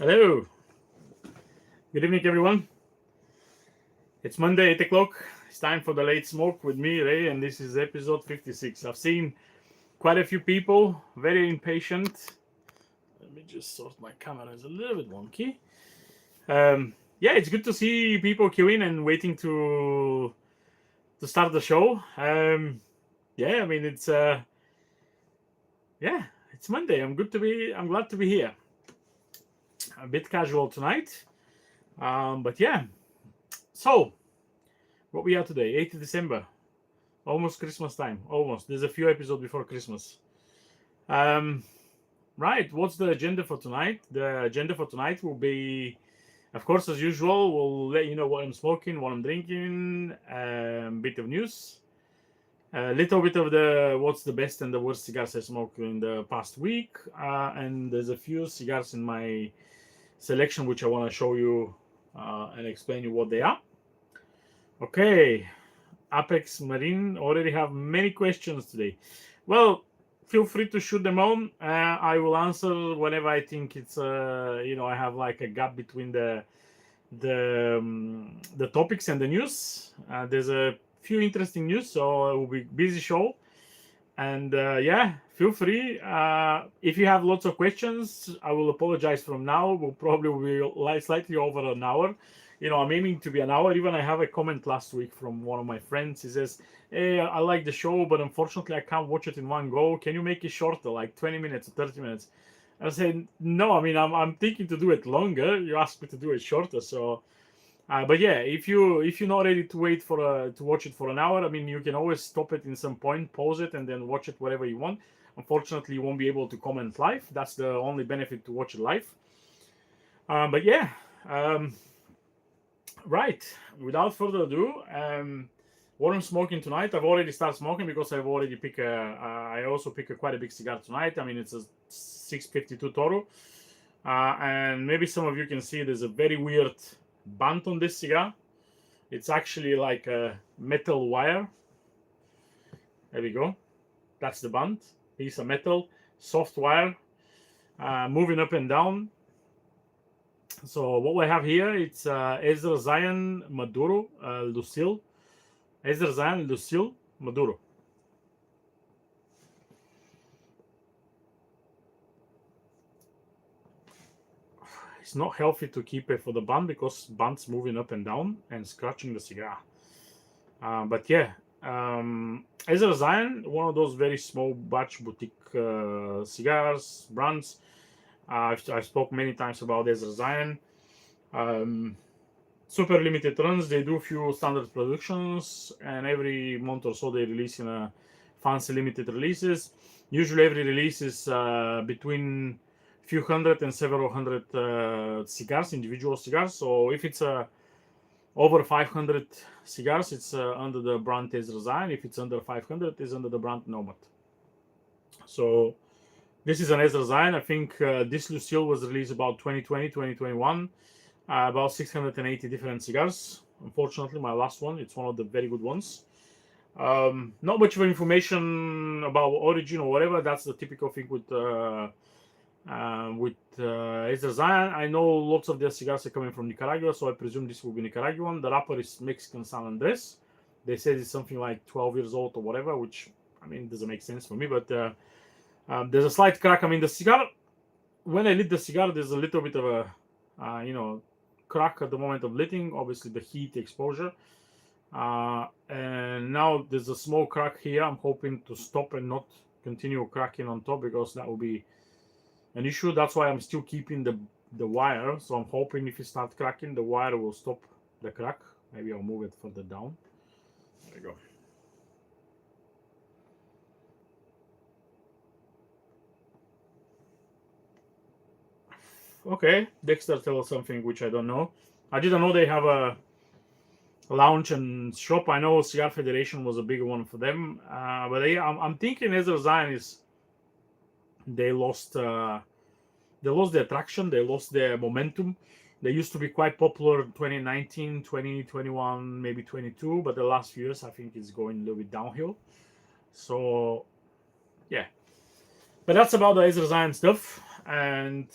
Hello. Good evening, everyone. It's Monday, 8 o'clock. It's time for the late smoke with me, Ray, and this is episode 56. I've seen quite a few people, very impatient. Let me just sort my camera, it's a little bit wonky. Yeah, it's good to see people queuing and waiting to start the show. Yeah, I mean, it's Monday. I'm glad to be here. A bit casual tonight. But yeah. So, what we are today, 8th December, almost Christmas time. Almost. There's a few episodes before Christmas. Right. What's the agenda for tonight? The agenda for tonight will be, of course, as usual, we'll let you know what I'm smoking, what I'm drinking, bit of news, a little bit of what's the best and the worst cigars I smoked in the past week, and there's a few cigars in my selection which I want to show you and explain you what they are. Okay, Apex Marine already have many questions today. Well, feel free to shoot them on. I will answer whenever I think it's I have like a gap between the topics and the news. There's a few interesting news, so it will be busy show. And yeah, feel free. If you have lots of questions, I will apologize from now. We'll probably be slightly over an hour. I'm aiming to be an hour. Even I have a comment last week from one of my friends. He says, "Hey, I like the show, but unfortunately I can't watch it in one go. Can you make it shorter, like 20 minutes or 30 minutes?" I said, "No, I mean, I'm thinking to do it longer. You asked me to do it shorter, so." But yeah, if you're not ready to wait to watch it for an hour, I mean, you can always stop it in some point, pause it, and then watch it wherever you want. Unfortunately, you won't be able to comment live. That's the only benefit to watch it live. But yeah, right. Without further ado, what I'm smoking tonight, I've already started smoking because I've already picked I also pick quite a big cigar tonight. I mean, it's a 652 Toro, and maybe some of you can see there's a very weird band on this cigar. It's actually like a metal wire. There we go. That's the band. Piece of metal, soft wire, moving up and down. So what we have here, it's Ezra Zion Lucille. Ezra Zion Lucille Maduro. It's not healthy to keep it for the band because band's moving up and down and scratching the cigar. But yeah, Ezra Zion, one of those very small batch boutique cigars brands. I've spoke many times about Ezra Zion. Super limited runs. They do few standard productions, and every month or so they release in a fancy limited releases. Usually every release is between few hundred and several hundred cigars, individual cigars. So if it's over 500 cigars, it's under the brand Ezra Zion. If it's under 500, it's under the brand Nomad. So this is an Ezra Zion. I think this Lucille was released about 2020, 2021. About 680 different cigars. Unfortunately, my last one, it's one of the very good ones. Not much of information about origin or whatever. That's the typical thing with Ezra Zion. I know lots of their cigars are coming from Nicaragua, so I presume this will be Nicaraguan. The wrapper is Mexican San Andres. They said it's something like 12 years old or whatever, which, I mean, doesn't make sense for me, but there's a slight crack. I mean, the cigar, when I lit the cigar, there's a little bit of a, crack at the moment of lighting, obviously the heat exposure. And now there's a small crack here. I'm hoping to stop and not continue cracking on top because that will be an issue. That's why I'm still keeping the wire. So I'm hoping if it starts cracking, the wire will stop the crack. Maybe I'll move it further down. There we go. Okay, Dexter tells us something which I don't know. I didn't know they have a lounge and shop. I know Cigar Federation was a big one for them, but I'm thinking Ezra Zion is they lost the attraction, they lost their momentum. They used to be quite popular in 2019, 2021, maybe 22, but the last few years I think it's going a little bit downhill. So yeah, but that's about the Ezra Zion stuff. And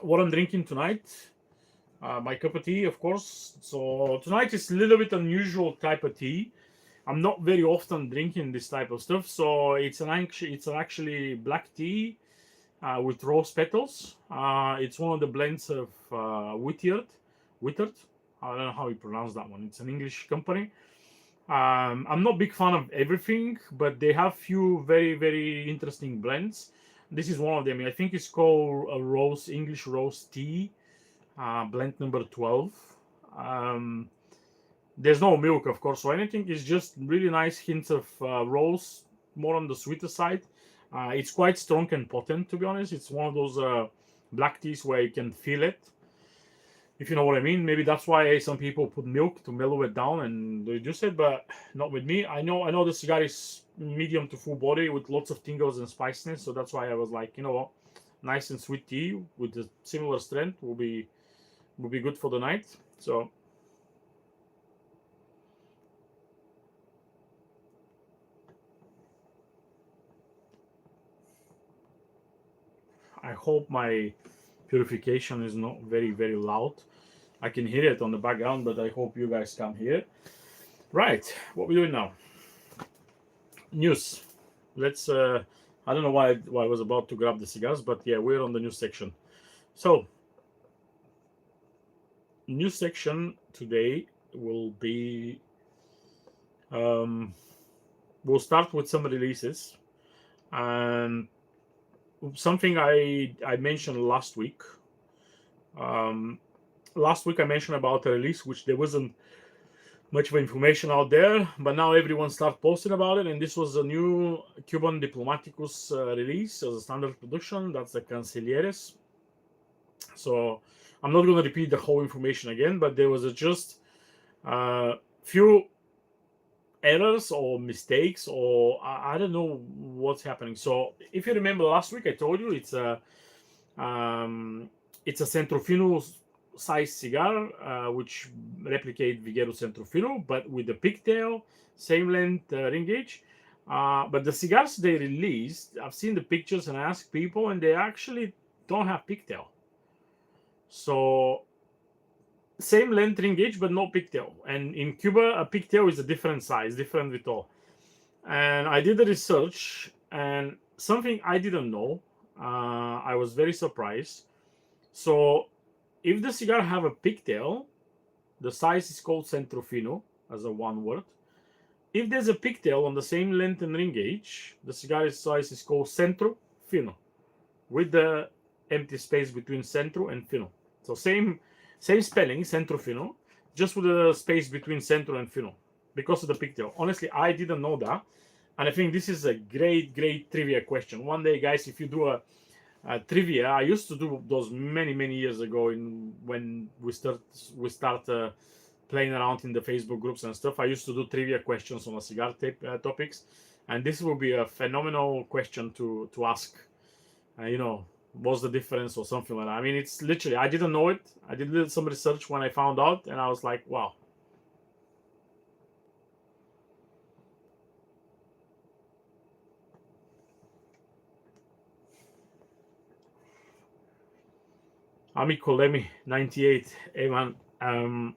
what I'm drinking tonight. My cup of tea, of course. So tonight is a little bit unusual type of tea. I'm not very often drinking this type of stuff, so it's an actually black tea with rose petals. It's one of the blends of Whittard. I don't know how you pronounce that one. It's an English company. I'm not a big fan of everything, but they have few very very interesting blends. This is one of them. I think it's called a rose English rose tea blend number 12. Um, there's no milk, of course, or anything. It's just really nice hints of rose, more on the sweeter side. It's quite strong and potent, to be honest. It's one of those black teas where you can feel it, if you know what I mean. Maybe that's why some people put milk to mellow it down and reduce it, but not with me. I know the cigar is medium to full body with lots of tingles and spiciness, so that's why I was like, you know what, nice and sweet tea with a similar strength will be good for the night. So I hope my purification is not very very loud. I can hear it on the background, but I hope you guys can hear it. Right, what we doing now? News. Let's I don't know why I was about to grab the cigars, but yeah, we're on the news section. So news section today will be we'll start with some releases, and something I mentioned last week. Last week I mentioned about a release which there wasn't much of information out there, but now everyone started posting about it, and this was a new Cuban Diplomaticus release as a standard production. That's the Cancilleres. So I'm not going to repeat the whole information again, but there was just few errors or mistakes, or I don't know what's happening. So if you remember last week, I told you it's a Centrofino size cigar, which replicate Viguero Centrofino, but with the pigtail, same length ring gauge. But the cigars they released, I've seen the pictures and I asked people, and they actually don't have pigtail. So same length ring gauge, but no pigtail. And in Cuba, a pigtail is a different size, different with all. And I did the research, and something I didn't know, I was very surprised. So if the cigar have a pigtail, the size is called Centrofino as a one word. If there's a pigtail on the same length and ring gauge, the cigar size is called Centro Fino, with the empty space between Centro and Fino. So same spelling, Centro Fino, just with the space between Centro and Fino, because of the pigtail. Honestly, I didn't know that, and I think this is a great trivia question. One day, guys, if you do a trivia, I used to do those many years ago when we start playing around in the Facebook groups and stuff. I used to do trivia questions on a cigar topics, and this will be a phenomenal question to ask. What's the difference or something like that. I mean, it's literally, I didn't know it. I did some research when I found out, and I was like, wow. Amico Lemmy 98. Hey man, I'm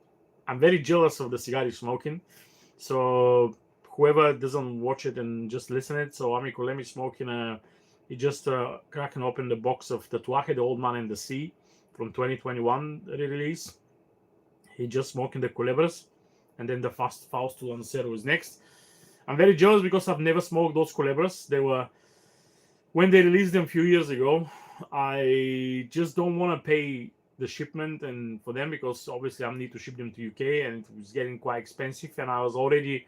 very jealous of the cigar you're smoking. So whoever doesn't watch it and just listen it, so Amico Lemmy smoking he just cracking open the box of the Tatuaje, the Old Man in the Sea, from 2021 release. He just smoking the Culebras, and then the Fausto Lancero is next. I'm very jealous because I've never smoked those Culebras. They were, when they released them a few years ago, I just don't want to pay the shipment and for them, because obviously I need to ship them to UK, and it was getting quite expensive, and I was already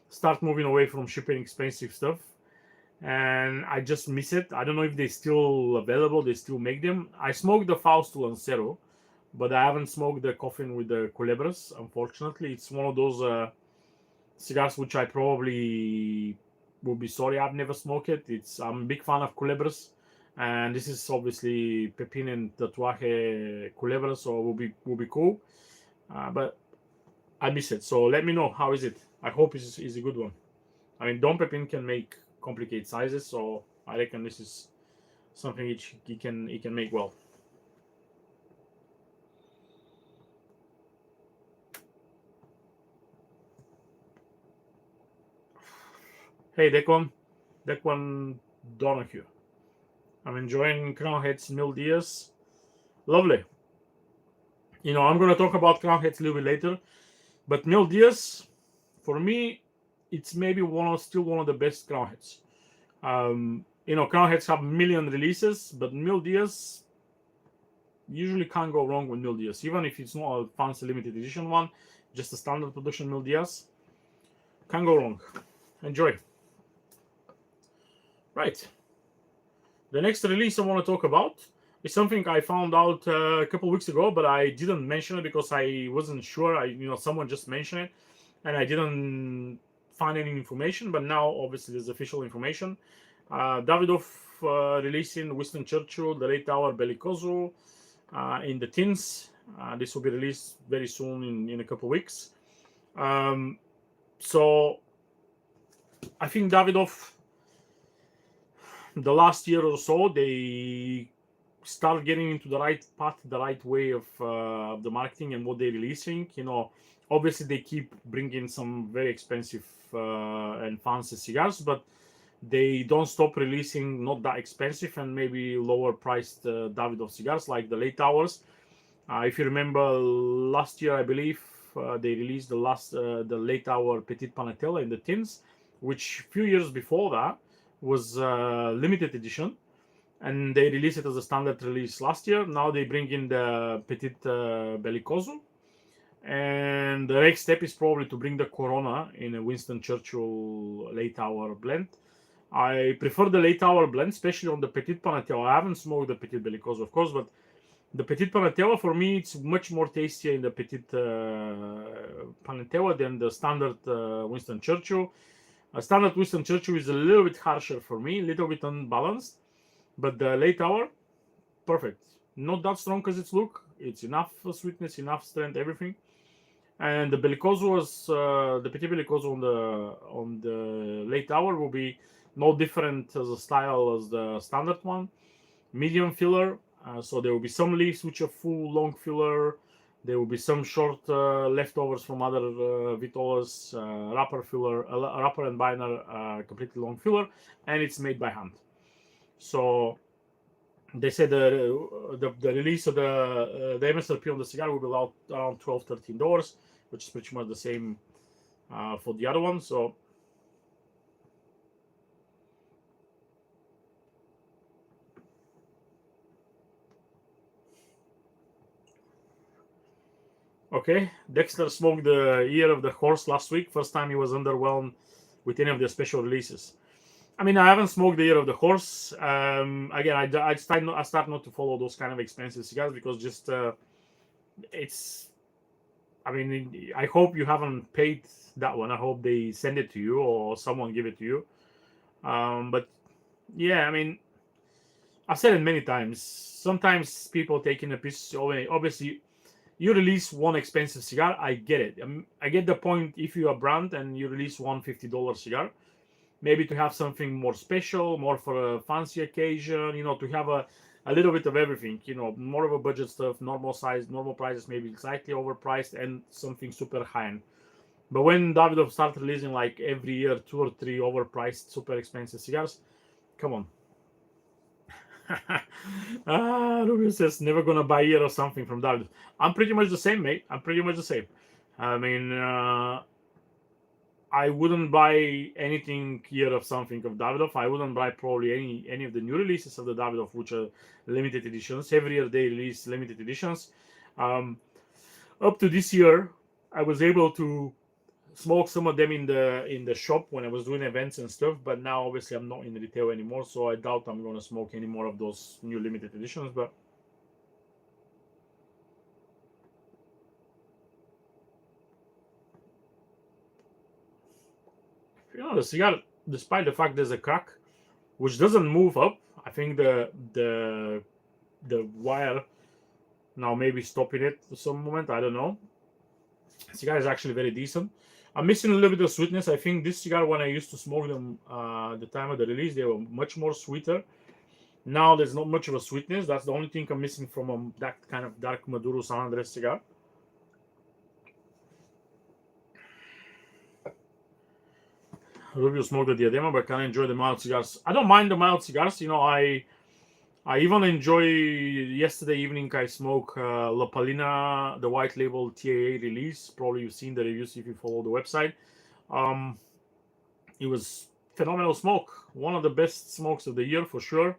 start moving away from shipping expensive stuff, and I just miss it. I don't know if they're still available, they still make them. I smoked the Fausto Lancero, but I haven't smoked the coffin with the Culebras, unfortunately. It's one of those cigars which I probably will be sorry I've never smoked it. I'm a big fan of Culebras, and this is obviously Pepin and Tatuaje Culebras, so it will be cool. But I miss it, so let me know how is it. I hope it's a good one. I mean, Dom Pepin can make complicated sizes, so I reckon this is something he can make well. Hey, Declan Donahue. I'm enjoying Crown Heads Mil Diaz. Lovely. I'm going to talk about Crown Heads a little bit later. But Mil Diaz, for me, it's maybe still one of the best Crown Heads. Crown Heads have million releases, but Mil Diaz usually can't go wrong with Mil Diaz. Even if it's not a fancy limited edition one, just a standard production Mil Diaz, can't go wrong. Enjoy. Right. The next release I want to talk about is something I found out a couple weeks ago, but I didn't mention it because I wasn't sure. Someone just mentioned it, and I didn't find any information. But now, obviously, there's official information. Davidoff releasing Winston Churchill, the late hour Bellicoso in the tins. This will be released very soon in a couple weeks. So I think Davidoff, the last year or so, they start getting into the right path, the right way of the marketing and what they're releasing. Obviously they keep bringing some very expensive and fancy cigars, but they don't stop releasing not that expensive and maybe lower priced Davidoff cigars like the late hours. If you remember last year, I believe they released the late hour Petit Panatella in the tins, which a few years before that was limited edition, and they released it as a standard release last year. Now they bring in the Petit Bellicoso, and the next step is probably to bring the Corona in a Winston Churchill late hour blend. I prefer the late hour blend, especially on the Petit Panatella. I haven't smoked the Petit Bellicoso, of course, but the Petit Panatella, for me, it's much more tastier in the Petit Panatella than the standard Winston Churchill. A standard Winston Churchill is a little bit harsher for me, a little bit unbalanced, but the late hour, perfect. Not that strong as its look. It's enough sweetness, enough strength, everything. And the Bellicoso was the Petit Bellicoso on the late hour will be no different as a style as the standard one. Medium filler, so there will be some leaves which are full long filler. There will be some short leftovers from other vitolas, wrapper filler, wrapper and binder, completely long filler, and it's made by hand. So they said the release of the MSRP on the cigar will be around $12-13, which is pretty much the same for the other one. So okay, Dexter smoked the Year of the Horse last week. First time he was underwhelmed with any of the special releases. I mean, I haven't smoked the Year of the Horse. Again, I start not to follow those kind of expensive cigars because just it's. I mean, I hope you haven't paid that one. I hope they send it to you or someone give it to you. But yeah, I mean, I've said it many times. Sometimes people taking a piece. Obviously, you release one expensive cigar. I get it. I get the point. If you're a brand and you release one $50 cigar, maybe to have something more special, more for a fancy occasion, to have a little bit of everything, more of a budget stuff, normal size, normal prices, maybe slightly overpriced, and something super high-end. But when Davidoff started releasing like every year 2 or 3 overpriced, super expensive cigars, come on. Rubio says never gonna buy Year or something from Davidoff. I'm pretty much the same, mate. I'm pretty much the same. I mean, I wouldn't buy anything Year of something of Davidoff. I wouldn't buy probably any of the new releases of the Davidoff, which are limited editions. Every year they release limited editions. Up to this year, I was able to smoke some of them in the shop when I was doing events and stuff. But now, obviously, I'm not in retail anymore, so I doubt I'm going to smoke any more of those new limited editions. But the cigar, despite the fact there's a crack, which doesn't move up, I think the wire now maybe stopping it for some moment. I don't know. The cigar is actually very decent. I'm missing a little bit of sweetness. I think this cigar, when I used to smoke them the time of the release, they were much more sweeter. Now there's not much of a sweetness. That's the only thing I'm missing from that kind of dark Maduro San Andres cigar. Rubio smoked the Diadema, but can't enjoy the mild cigars. I don't mind the mild cigars. I even enjoy. Yesterday evening, I smoked La Palina, the white label TAA release. Probably you've seen the reviews if you follow the website. It was phenomenal smoke. One of the best smokes of the year for sure.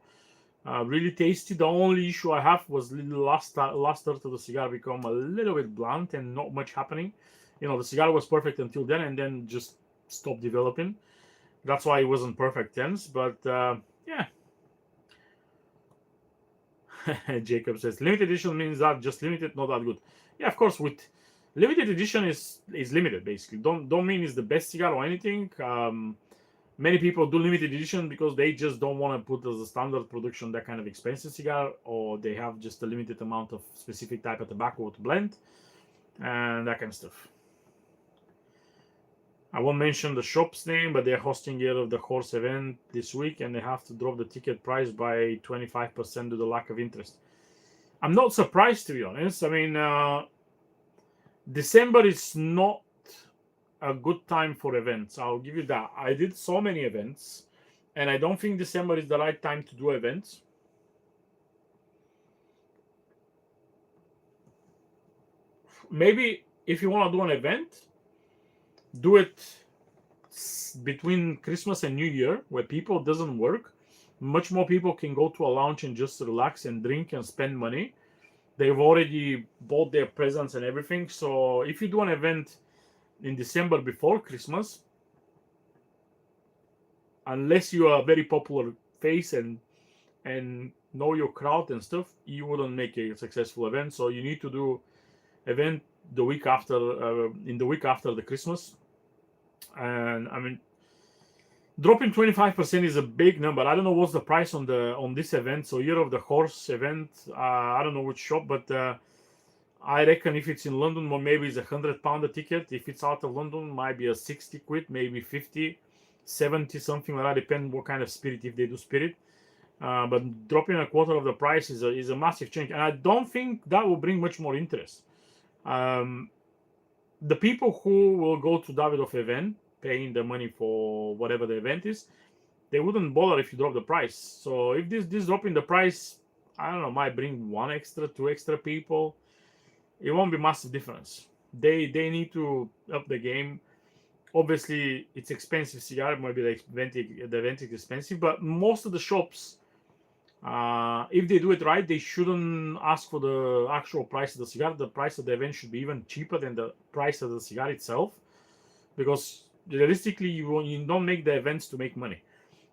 Really tasty. The only issue I have was the last third of the cigar become a little bit blunt and not much happening. The cigar was perfect until then, and then just stopped developing. That's why it wasn't perfect tense. But yeah. Jacob says limited edition means that just limited, not that good. Yeah, of course. With limited edition is limited basically. Don't mean it's the best cigar or anything. Many people do limited edition because they just don't want to put as a standard production that kind of expensive cigar, or they have just a limited amount of specific type of tobacco to blend and that kind of stuff. I won't mention the shop's name, but they're hosting Year of the Horse event this week, and they have to drop the ticket price by 25% due to the lack of interest. I'm not surprised, to be honest. I mean, December is not a good time for events. I'll give you that. I did so many events, and I don't think December is the right time to do events. Maybe if you want to do an event, do it between Christmas and New Year, where people doesn't work. Much more people can go to a lounge and just relax and drink and spend money. They've already bought their presents and everything. So if you do an event in December before Christmas, unless you are a very popular face and know your crowd and stuff, you wouldn't make a successful event. So you need to do event the week after, in the week after the Christmas. And I mean, dropping 25% is a big number. I don't know what's the price on this event. So Year of the Horse event, I don't know which shop, but I reckon if it's in London, well, maybe it's £100 a ticket. If it's out of London, might be a 60 quid, maybe 50, 70, something like that. Depends what kind of spirit, if they do spirit. But dropping a quarter of the price is a massive change, and I don't think that will bring much more interest. The people who will go to Davidoff event, paying the money for whatever the event is, they wouldn't bother if you drop the price. So if this dropping the price, I don't know, might bring 2 extra people. It won't be massive difference. They need to up the game. Obviously, it's expensive cigar. Maybe the event is expensive, but most of the shops, if they do it right, they shouldn't ask for the actual price of the cigar. The price of the event should be even cheaper than the price of the cigar itself, because realistically, you don't make the events to make money.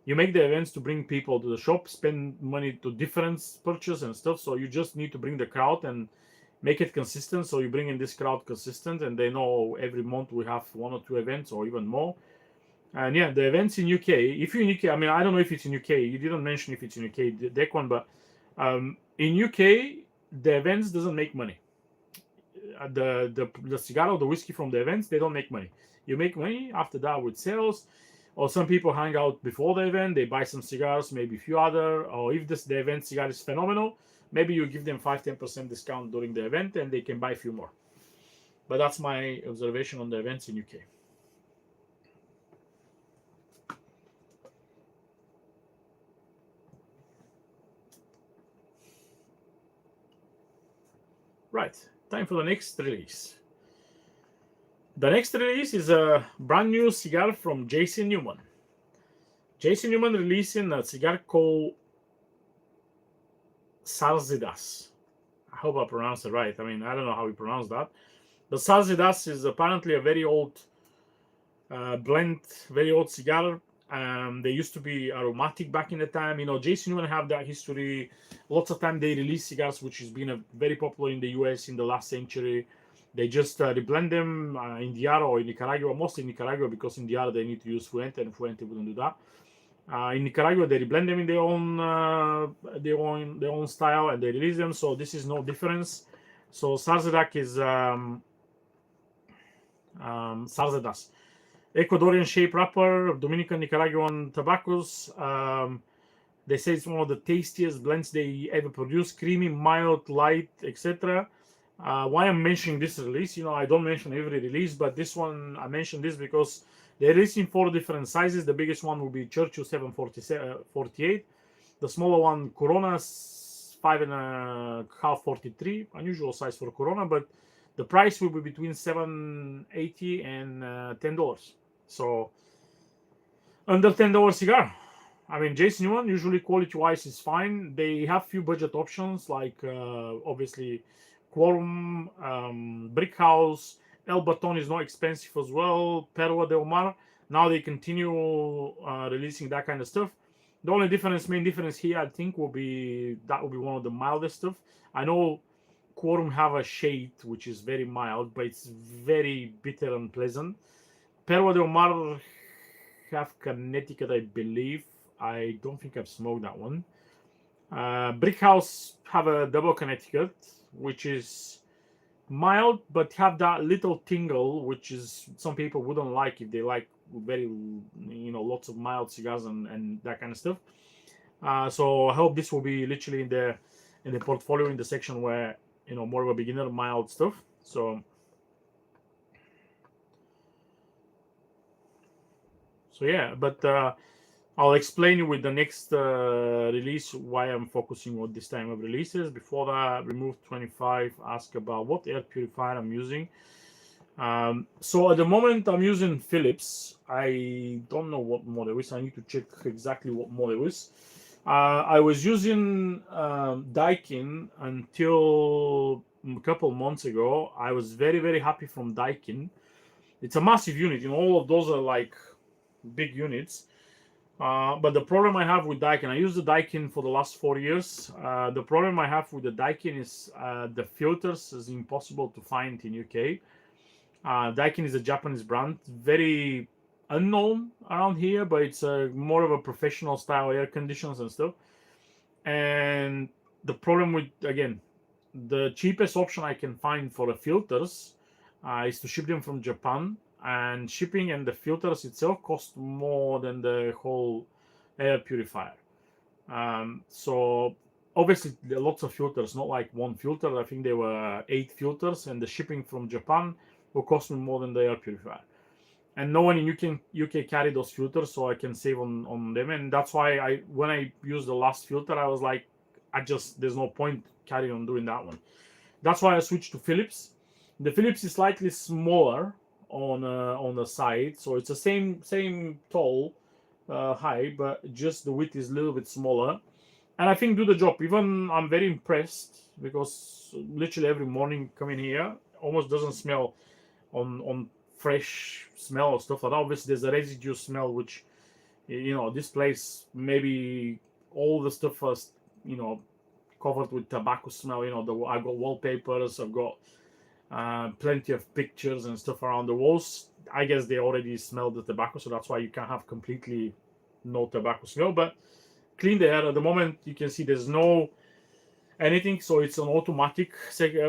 You make the events to bring people to the shop, spend money to different purchase and stuff. So you just need to bring the crowd and make it consistent. So you bring in this crowd consistent, and they know every month we have 1 or 2 events or even more. And yeah, the events in UK, if you're in UK, I mean, I don't know if it's in UK. You didn't mention if it's in UK, Decon, but in UK, the events doesn't make money. The cigar or the whiskey from the events, they don't make money. You make money after that with sales, or some people hang out before the event. They buy some cigars, maybe a few other, or if the event cigar is phenomenal, maybe you give them 5-10% discount during the event, and they can buy a few more. But that's my observation on the events in UK. Right, time for the next release. The next release is a brand new cigar from Jason Newman. Jason Newman releasing a cigar called Sarzedas. I hope I pronounced it right. I mean, I don't know how we pronounce that. But Sarzedas is apparently a very old blend, very old cigar. They used to be aromatic back in the time. Jason Newman have that history. Lots of time they release cigars, which has been very popular in the US in the last century. They just reblend them in Diara or in Nicaragua, mostly in Nicaragua, because in Diara they need to use Fuente, and Fuente wouldn't do that. In Nicaragua, they reblend them in their own style, and they release them. So this is no difference. So Sarzedas is Sarzedas, Ecuadorian shape wrapper, Dominican, Nicaraguan tobaccos. They say it's one of the tastiest blends they ever produce. Creamy, mild, light, etc. Why I'm mentioning this release, I don't mention every release, but this one, I mentioned this because they're releasing 4 different sizes. The biggest one will be Churchill 748. The smaller one, Corona's 5.5 43, unusual size for Corona, but the price will be between $7.80 and $10. So under $10 cigar. I mean, Jason Newman, usually quality-wise is fine. They have few budget options like obviously Quorum, Brick House, El Baton is not expensive as well. Perwa del Mar. Now they continue releasing that kind of stuff. The only main difference here, I think, will be one of the mildest stuff. I know Quorum have a shade which is very mild, but it's very bitter and pleasant. Perwa del Mar have Connecticut, I believe. I don't think I've smoked that one. Brick House have a double Connecticut, which is mild, but have that little tingle, which is some people wouldn't like if they like very, lots of mild cigars and that kind of stuff. So I hope this will be literally in the portfolio in the section where more of a beginner mild stuff. So yeah, but I'll explain you with the next release why I'm focusing on this time of releases. Before that, remove 25, ask about what air purifier I'm using. So at the moment I'm using Philips. I don't know what model it is. I need to check exactly what model it is. I was using Daikin until a couple months ago. I was very, very happy from Daikin. It's a massive unit. All of those are like big units. But the problem I have with Daikin, I used the Daikin for the last 4 years. The problem I have with the Daikin is the filters is impossible to find in UK. Daikin is a Japanese brand, very unknown around here, but it's more of a professional style air conditions and stuff. And the problem with, again, the cheapest option I can find for the filters is to ship them from Japan. And shipping and the filters itself cost more than the whole air purifier. So obviously there are lots of filters, not like one filter. I think there were 8 filters, and the shipping from Japan will cost me more than the air purifier. And no one in UK carry those filters, so I can save on them. And that's why when I used the last filter, I was like, there's no point carrying on doing that one. That's why I switched to Philips. The Philips is slightly smaller on the side, so it's the same tall height, but just the width is a little bit smaller, and I think do the job. Even I'm very impressed because literally every morning coming here almost doesn't smell on fresh smell or stuff like that. Obviously there's a residue smell, which this place, maybe all the stuff was covered with tobacco smell. I've got wallpapers, I've got plenty of pictures and stuff around the walls. I guess they already smell the tobacco, so that's why you can't have completely no tobacco smell. But clean the air. At the moment, you can see there's no anything, so it's an automatic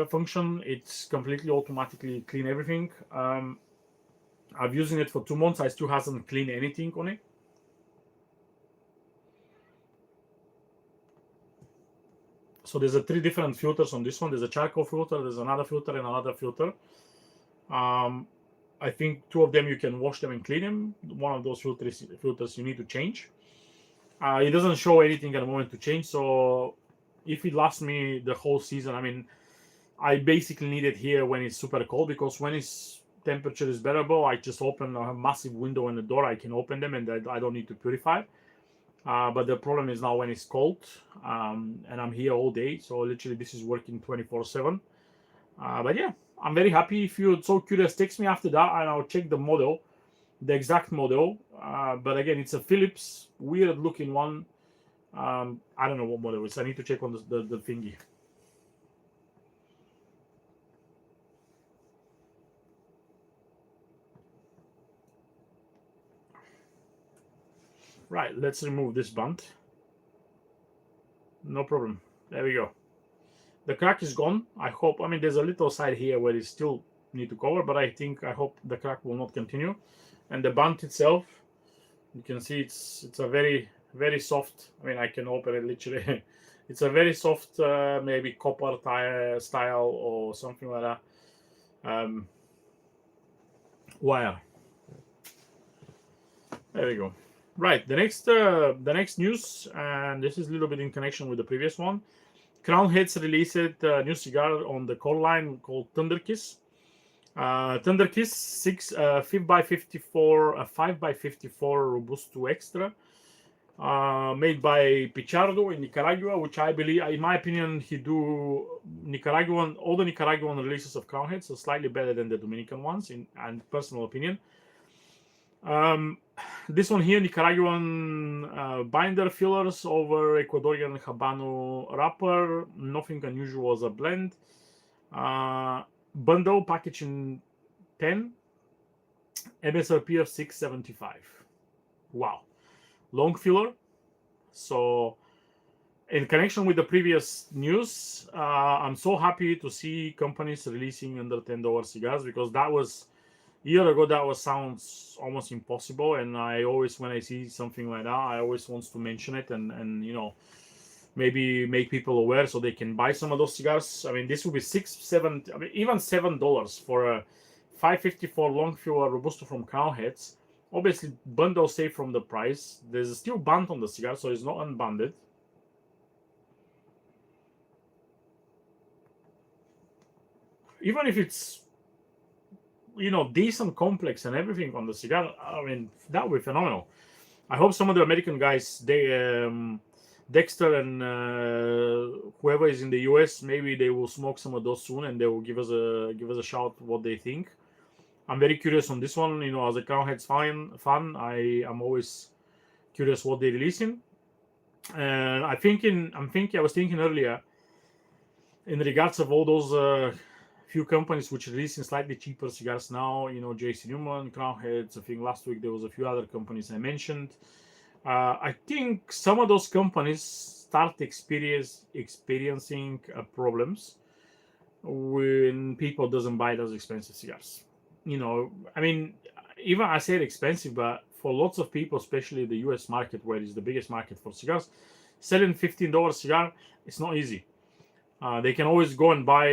function. It's completely automatically clean everything. I've using it for 2 months. I still hasn't cleaned anything on it. So there's 3 different filters on this one. There's a charcoal filter, there's another filter, and another filter. I think 2 of them you can wash them and clean them. One of those filters you need to change. It doesn't show anything at the moment to change. So if it lasts me the whole season, I mean, I basically need it here when it's super cold, because when its temperature is bearable, I just open a massive window in the door. I can open them and I don't need to purify. But the problem is now when it's cold, and I'm here all day, so literally this is working 24/7. But yeah, I'm very happy. If you're so curious, text me after that and I'll check the model, the exact model. But again, it's a Philips, weird looking one. I don't know what model it is. I need to check on the thingy. Right, let's remove this band. No problem. There we go. The crack is gone. I hope. I mean, there's a little side here where it still need to cover, but I hope the crack will not continue. And the band itself, you can see it's a very, very soft. I mean, I can open it literally It's a very soft, maybe copper style or something like that. Wire. There we go. Right. The next news, and this is a little bit in connection with the previous one. Crown Heads released a new cigar on the core line called Thunderkiss. Thunderkiss 5x54 Robusto Extra, made by Pichardo in Nicaragua, which I believe, in my opinion, all the Nicaraguan releases of Crown Heads are slightly better than the Dominican ones, in personal opinion. This one here, Nicaraguan binder fillers over Ecuadorian Habano wrapper. Nothing unusual as a blend. Bundle package in 10. MSRP of $6.75. Wow. Long filler. So, in connection with the previous news, I'm so happy to see companies releasing under $10 cigars, because that was a year ago. That sounds almost impossible, and I always, when I see something like that, I always want to mention it and maybe make people aware so they can buy some of those cigars. I mean, this will be $6, $7, even $7 for a 554 long filler Robusto from Crown Heads. Obviously, bundle saved from the price. There's still band on the cigar, so it's not unbanded. Even if it's decent complex and everything on the cigar, I mean, that would be phenomenal. I hope some of the American guys, Dexter and whoever is in the US, maybe they will smoke some of those soon, and they will give us a shout what they think. I'm very curious on this one. As a Crown Heads fan, I am always curious what they're releasing. And I was thinking earlier, in regards of all those few companies which are releasing slightly cheaper cigars now, JC Newman, Crown Heads. I think last week there was a few other companies I mentioned. I think some of those companies start experiencing problems when people doesn't buy those expensive cigars. I mean, even I say expensive, but for lots of people, especially the US market, where it's the biggest market for cigars, selling $15 cigar, it's not easy. They can always go and buy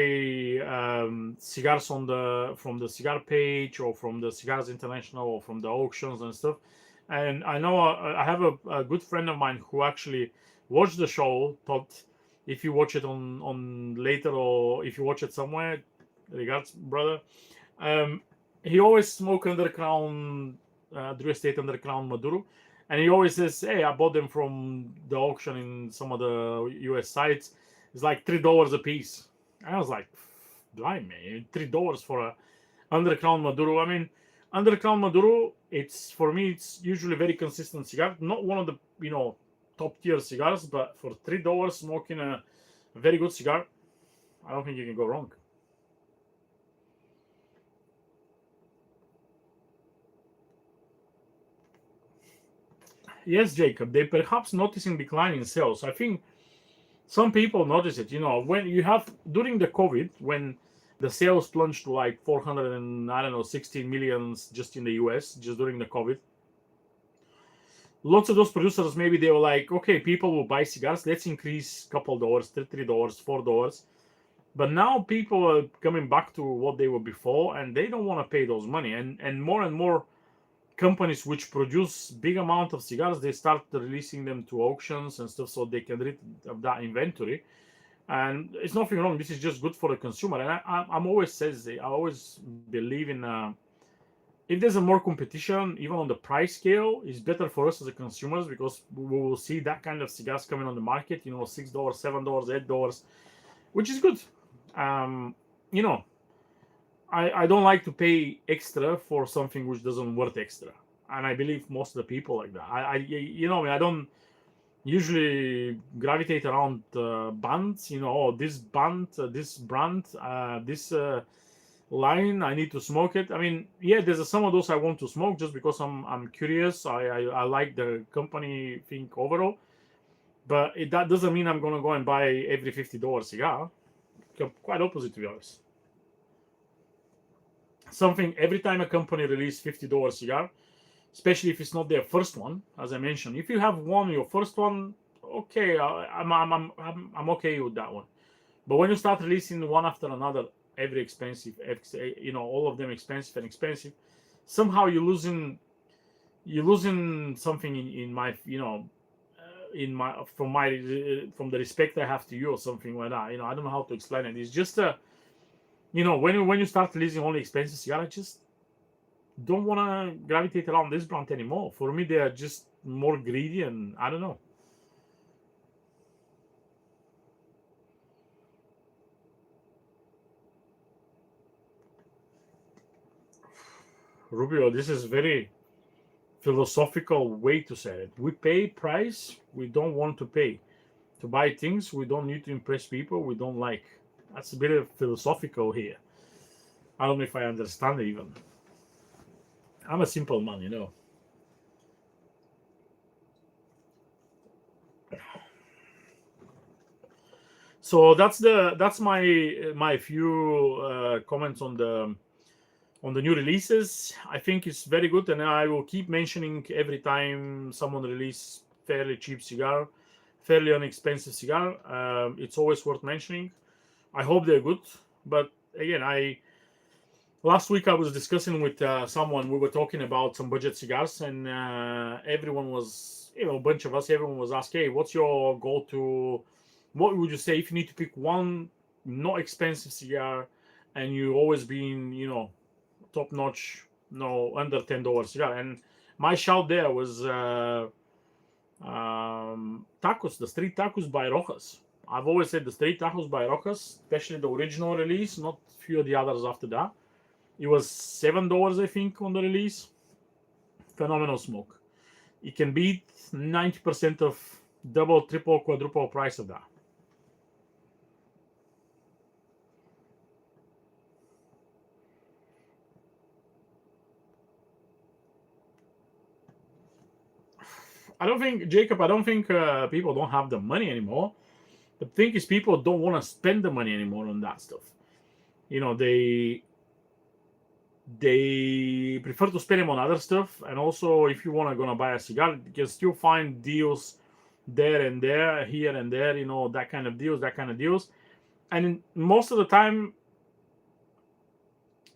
cigars from the cigar page, or from the Cigars International, or from the auctions and stuff. And I know I have a good friend of mine who actually watched the show. Thought if you watch it on later, or if you watch it somewhere, regards, brother. He always smoke under Crown, Drew Estate under Crown Maduro, and he always says, "Hey, I bought them from the auction in some of the US sites. It's like $3 a piece." And I was like, "Blind man, $3 for a under Crown Maduro." I mean, under Crown Maduro, for me, it's usually very consistent cigar. Not one of the top tier cigars, but for $3 smoking a very good cigar, I don't think you can go wrong. Yes, Jacob, they perhaps noticing decline in sales. I think some people notice it. When you have, during the COVID, when the sales plunged to like 16 millions just in the US, just during the COVID. Lots of those producers, maybe they were like, okay, people will buy cigars, let's increase a couple dollars, $3, $4. But now people are coming back to what they were before, and they don't want to pay those money. And more companies which produce big amount of cigars, they start releasing them to auctions and stuff, so they can rid of that inventory. And it's nothing wrong. This is just good for the consumer. And I always believe in if there's a more competition, even on the price scale, it's better for us as a consumers, because we will see that kind of cigars coming on the market. $6, $7, $8, which is good. I don't like to pay extra for something which doesn't worth extra, and I believe most of the people like that. I don't usually gravitate around bands. This band, this brand, this line, I need to smoke it. I mean, yeah, there's some of those I want to smoke just because I'm curious. I like the company thing overall, but that doesn't mean I'm gonna go and buy every $50 cigar. Quite opposite, to be honest. Every time a company releases $50 cigar, especially if it's not their first one, as I mentioned, if you have your first one, okay, I'm okay with that one. But when you start releasing one after another, every expensive, all of them expensive and expensive, somehow you're losing something in my, in my from the respect I have to you or something like that. I don't know how to explain it. It's just when you start releasing only expensive cigar, I just don't want to gravitate around this brand anymore. For me, they are just more greedy, and I don't know. Rubio, this is very philosophical way to say it. We pay price we don't want to pay to buy things we don't need to impress people we don't like. That's a bit of philosophical here. I don't know if I understand it even. I'm a simple man. So that's my few comments on the new releases. I think it's very good, and I will keep mentioning every time someone release fairly cheap cigar, fairly inexpensive cigar. It's always worth mentioning. I hope they're good, but again, last week I was discussing with someone. We were talking about some budget cigars, and everyone was, a bunch of us, everyone was asking, "Hey, what's your go-to? What would you say if you need to pick one not expensive cigar, and you always been, top notch, no under $10 cigar?" And my shout there was tacos, the street tacos by Rojas. I've always said the street tacos by Rojas, especially the original release, not few of the others after that. It was $7, I think, on the release. Phenomenal smoke. It can beat 90% of double, triple, quadruple price of that. Jacob, I don't think people don't have the money anymore. The thing is, people don't want to spend the money anymore on that stuff. They prefer to spend them on other stuff. And also, if you want to gonna buy a cigar, you can still find deals there and there, here and there. That kind of deals. And most of the time,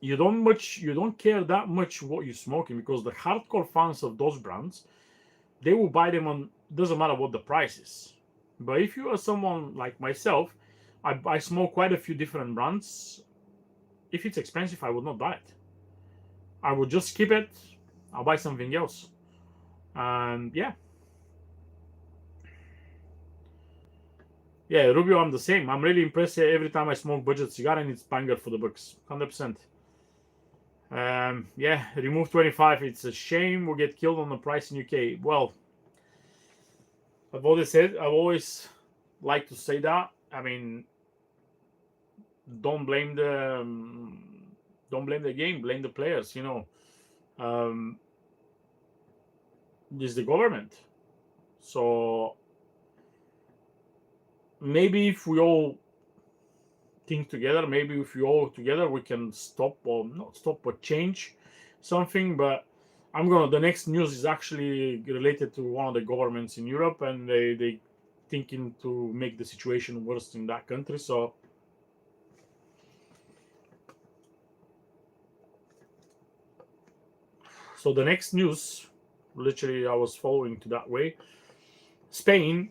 you don't care that much what you're smoking, because the hardcore fans of those brands, they will buy them on, doesn't matter what the price is. But if you are someone like myself, I smoke quite a few different brands. If it's expensive, I would not buy it. I would just skip it. I'll buy something else. And yeah, Rubio, I'm the same. I'm really impressed every time I smoke budget cigar, and it's banger for the bucks, 100%. Remove 25. It's a shame we get killed on the price in UK. Well, I've always like to say that. I mean, don't blame the game. Blame the players. It's the government. So maybe if we all think together, maybe if we all together, we can stop, or not stop, but change something. But the next news is actually related to one of the governments in Europe, and they thinking to make the situation worse in that country. So the next news, literally, I was following to that way. Spain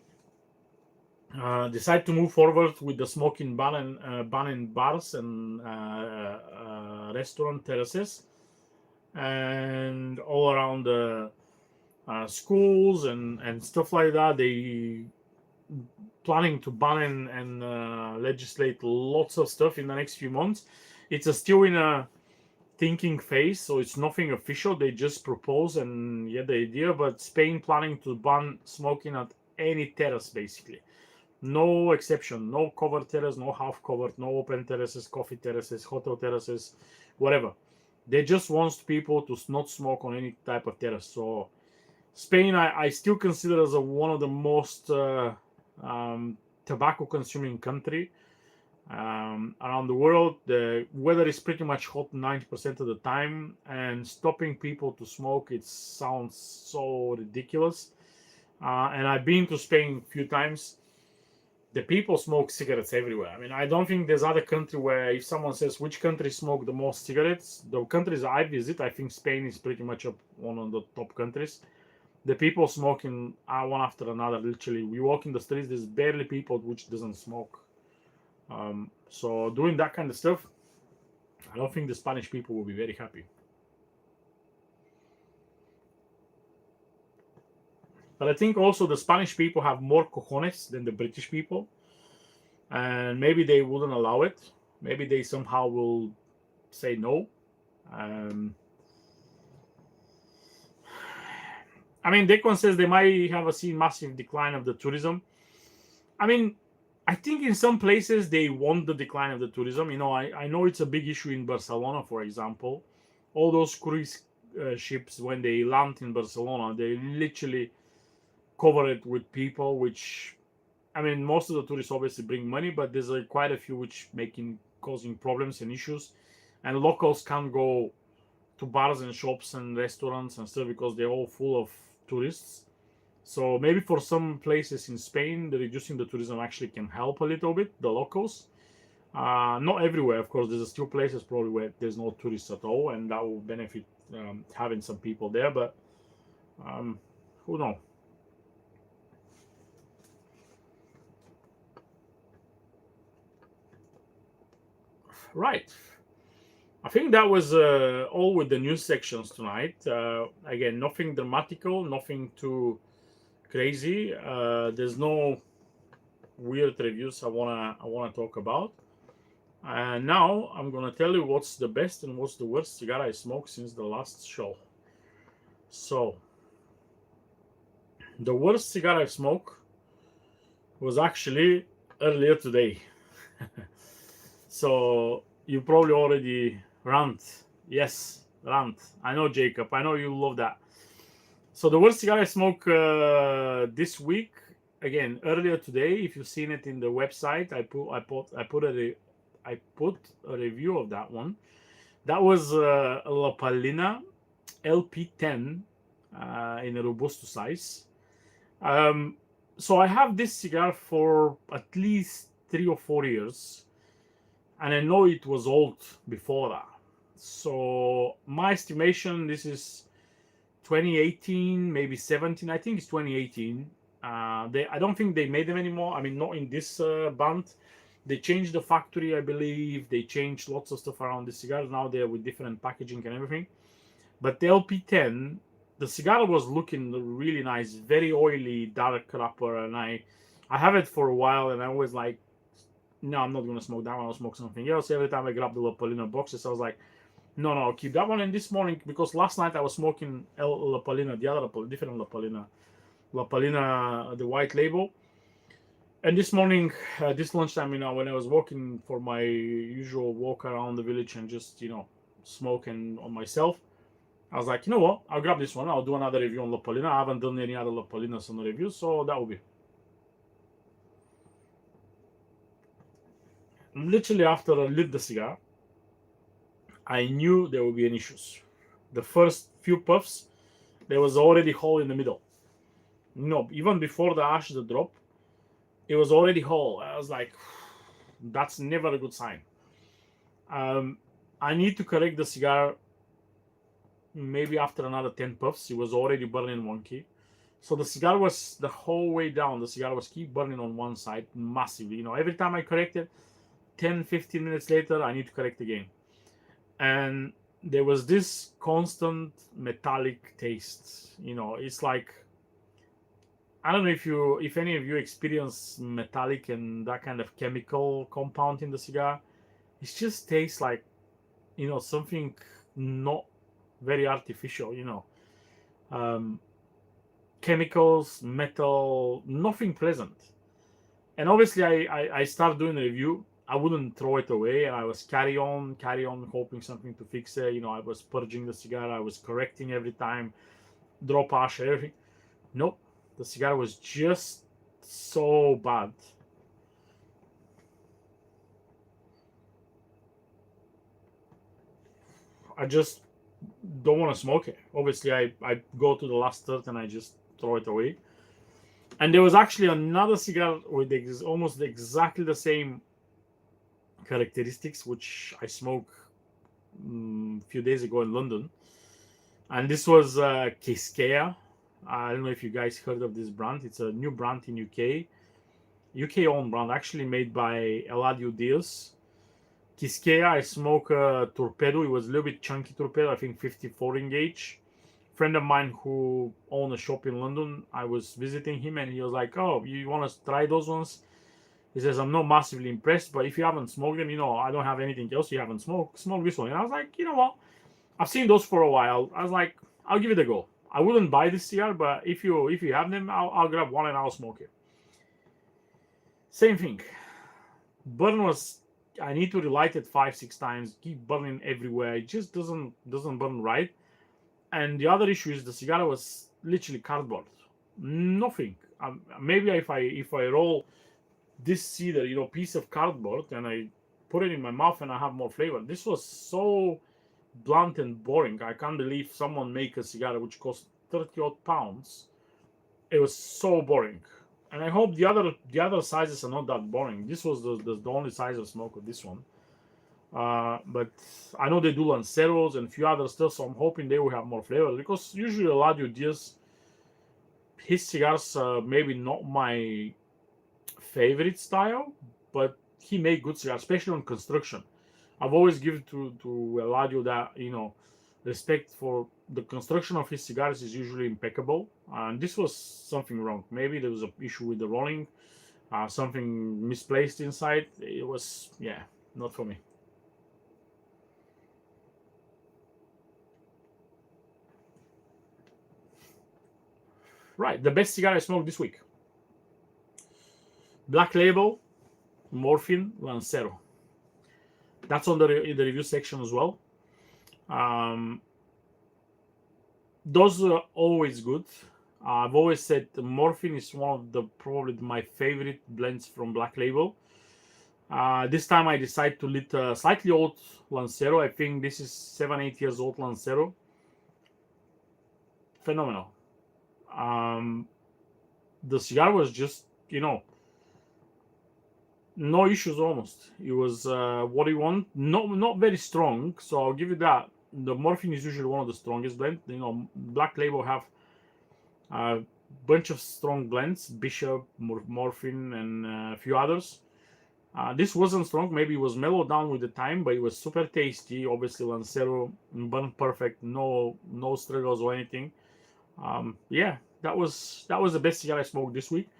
decide to move forward with the smoking ban in bars and restaurant terraces, and all around the schools and stuff like that. They planning to ban and legislate lots of stuff in the next few months. It's still in a thinking phase, so it's nothing official. They just propose and get the idea. But Spain planning to ban smoking at any terrace, basically. No exception. No covered terrace, no half covered, no open terraces, coffee terraces, hotel terraces, whatever. They just want people to not smoke on any type of terrace. So Spain, I still consider as one of the most tobacco consuming country around the world. The weather is pretty much hot 90% of the time, and stopping people to smoke, it sounds so ridiculous. And I've been to Spain a few times. The people smoke cigarettes everywhere. I mean, I don't think there's other country where if someone says which country smoke the most cigarettes, the countries I visit, I think Spain is pretty much up one of the top countries. The people smoking one after another. Literally, we walk in the streets, there's barely people which doesn't smoke. So doing that kind of stuff, I don't think the Spanish people will be very happy. But I think also the Spanish people have more cojones than the British people. And maybe they wouldn't allow it. Maybe they somehow will say no. I mean, Declan says they might have seen massive decline of the tourism. I mean, I think in some places they want the decline of the tourism. You know, I know it's a big issue in Barcelona, for example. All those cruise ships, when they land in Barcelona, they literally cover it with people, which, I mean, most of the tourists obviously bring money, but there's quite a few which causing problems and issues. And locals can't go to bars and shops and restaurants and stuff because they're all full of tourists. So maybe for some places in Spain, the reducing the tourism actually can help a little bit, the locals. Not everywhere, of course. There's still places probably where there's no tourists at all, and that will benefit having some people there. But who knows? Right. I think that was all with the news sections tonight. Again, nothing dramatical, nothing too crazy. There's no weird reviews I wanna talk about. And now I'm gonna tell you what's the best and what's the worst cigar I smoked since the last show. So the worst cigar I smoked was actually earlier today. So you probably already rant. Yes, rant. I know, Jacob. I know you love that. So the worst cigar I smoked this week, again earlier today. If you've seen it in the website, I put a review of that one. That was a La Palina LP10 in a Robusto size. So I have this cigar for at least 3 or 4 years, and I know it was old before that. So my estimation, this is 2018, maybe 17. I think it's 2018. I don't think they made them anymore. I mean, not in this band. They changed the factory, I believe. They changed lots of stuff around the cigars. Now they're with different packaging and everything. But the LP10, the cigar was looking really nice, very oily, dark wrapper, and I have it for a while, and I always like, no, I'm not gonna smoke that one. I'll smoke something else. Every time I grab the La Palina boxes, I was like, no, I'll keep that one. And this morning, because last night I was smoking La Palina, the other different La Palina, the white label. And this morning, this lunchtime, when I was walking for my usual walk around the village and just, smoking on myself, I was like, you know what? I'll grab this one. I'll do another review on La Palina. I haven't done any other La Palinas on the review, so that will be. Literally after I lit the cigar, I knew there would be an issues. The first few puffs, there was already hole in the middle. Even before the ash, the drop, it was already hole. I was like, that's never a good sign. I need to correct the cigar maybe after another 10 puffs. It was already burning wonky. So the cigar was the whole way down. The cigar was keep burning on one side massively. Every time I corrected, 10, 15 minutes later, I need to correct again. And there was this constant metallic taste. It's like, I don't know if any of you experience metallic and that kind of chemical compound in the cigar. It just tastes like, something not very artificial, chemicals, metal, nothing pleasant. And obviously I started doing a review. I wouldn't throw it away, and I was carry on, hoping something to fix it. I was purging the cigar, I was correcting every time, drop ash, everything. Nope, the cigar was just so bad. I just don't want to smoke it. Obviously, I go to the last third and I just throw it away. And there was actually another cigar with almost exactly the same characteristics, which I smoked a few days ago in London. And this was Quisqueya. I don't know if you guys heard of this brand. It's a new brand in UK owned brand, actually made by Eladio Diaz. Quisqueya, I smoke a Torpedo. It was a little bit chunky Torpedo, I think 54 gauge. Friend of mine who owned a shop in London, I was visiting him and he was like, "Oh, you want to try those ones?" He says, "I'm not massively impressed, but if you haven't smoked them, I don't have anything else you haven't smoked. Smoke this one." And I was like, you know what? I've seen those for a while. I was like, I'll give it a go. I wouldn't buy this cigar, but if you have them, I'll grab one and I'll smoke it. Same thing. Burn was, I need to relight it 5-6 times, keep burning everywhere. It just doesn't burn right. And the other issue is the cigar was literally cardboard, nothing. Maybe if I roll this cedar, piece of cardboard, and I put it in my mouth and I have more flavor. This was so blunt and boring. I can't believe someone make a cigar which cost 30 odd pounds. It was so boring. And I hope the other sizes are not that boring. This was the only size of smoke of this one. But I know they do Lanceros and a few other stuff, so I'm hoping they will have more flavor, because usually Eladio Diaz, his cigars are maybe not my favorite style, but he made good cigars, especially on construction. I've always given to Eladio that, respect for the construction of his cigars is usually impeccable. And this was something wrong. Maybe there was an issue with the rolling, something misplaced inside. It was, not for me. Right, the best cigar I smoked this week. Black Label, Morphine, Lancero. That's on the review section as well. Those are always good. I've always said the Morphine is one of probably my favorite blends from Black Label. This time I decided to lit a slightly old Lancero. I think this is 7-8 years old Lancero. Phenomenal. The cigar was just, no issues almost. It was what you want. Not very strong, so I'll give you that. The Morphine is usually one of the strongest blends. Black Label have a bunch of strong blends, Bishop, Morphine, and a few others. This wasn't strong. Maybe it was mellowed down with the time, but it was super tasty. Obviously, Lancero burned perfect. No struggles or anything. That was the best cigar I smoked this week.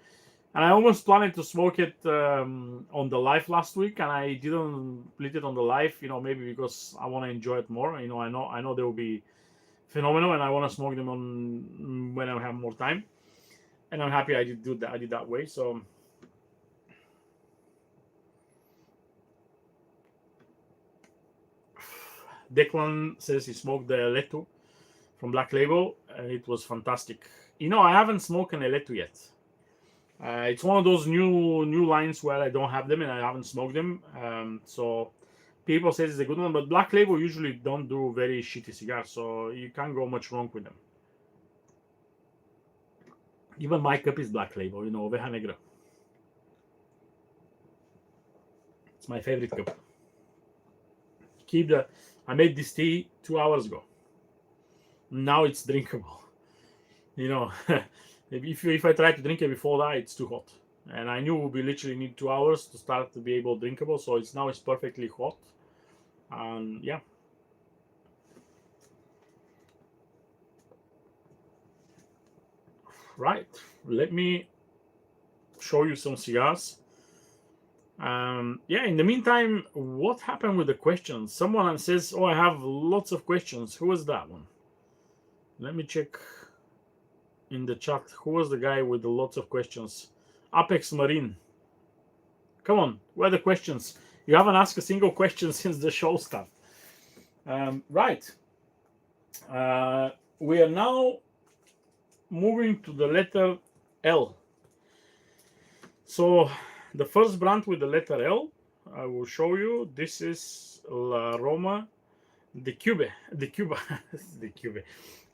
And I almost planned to smoke it on the live last week, and I didn't lit it on the live. Maybe because I want to enjoy it more. I know they will be phenomenal, and I want to smoke them on when I have more time. And I'm happy I did do that. I did that way. So Declan says he smoked the Letu from Black Label, and it was fantastic. I haven't smoked an Letu yet. It's one of those new lines where I don't have them and I haven't smoked them. So people say it's a good one, but Black Label usually don't do very shitty cigars, so you can't go much wrong with them. Even my cup is Black Label, Oveja Negra. It's my favorite cup. I made this tea 2 hours ago. Now it's drinkable. If I try to drink it before that, it's too hot. And I knew we literally need 2 hours to start to be able drinkable, so it's perfectly hot. Yeah. Right. Let me show you some cigars. In the meantime, what happened with the questions? Someone says, "Oh, I have lots of questions." Who was that one? Let me check in the chat. Who was the guy with the lots of questions? Apex Marine. Come on, where are the questions? You haven't asked a single question since the show started. Right. We are now moving to the letter L. So the first brand with the letter L, I will show you. This is La Roma de Cuba.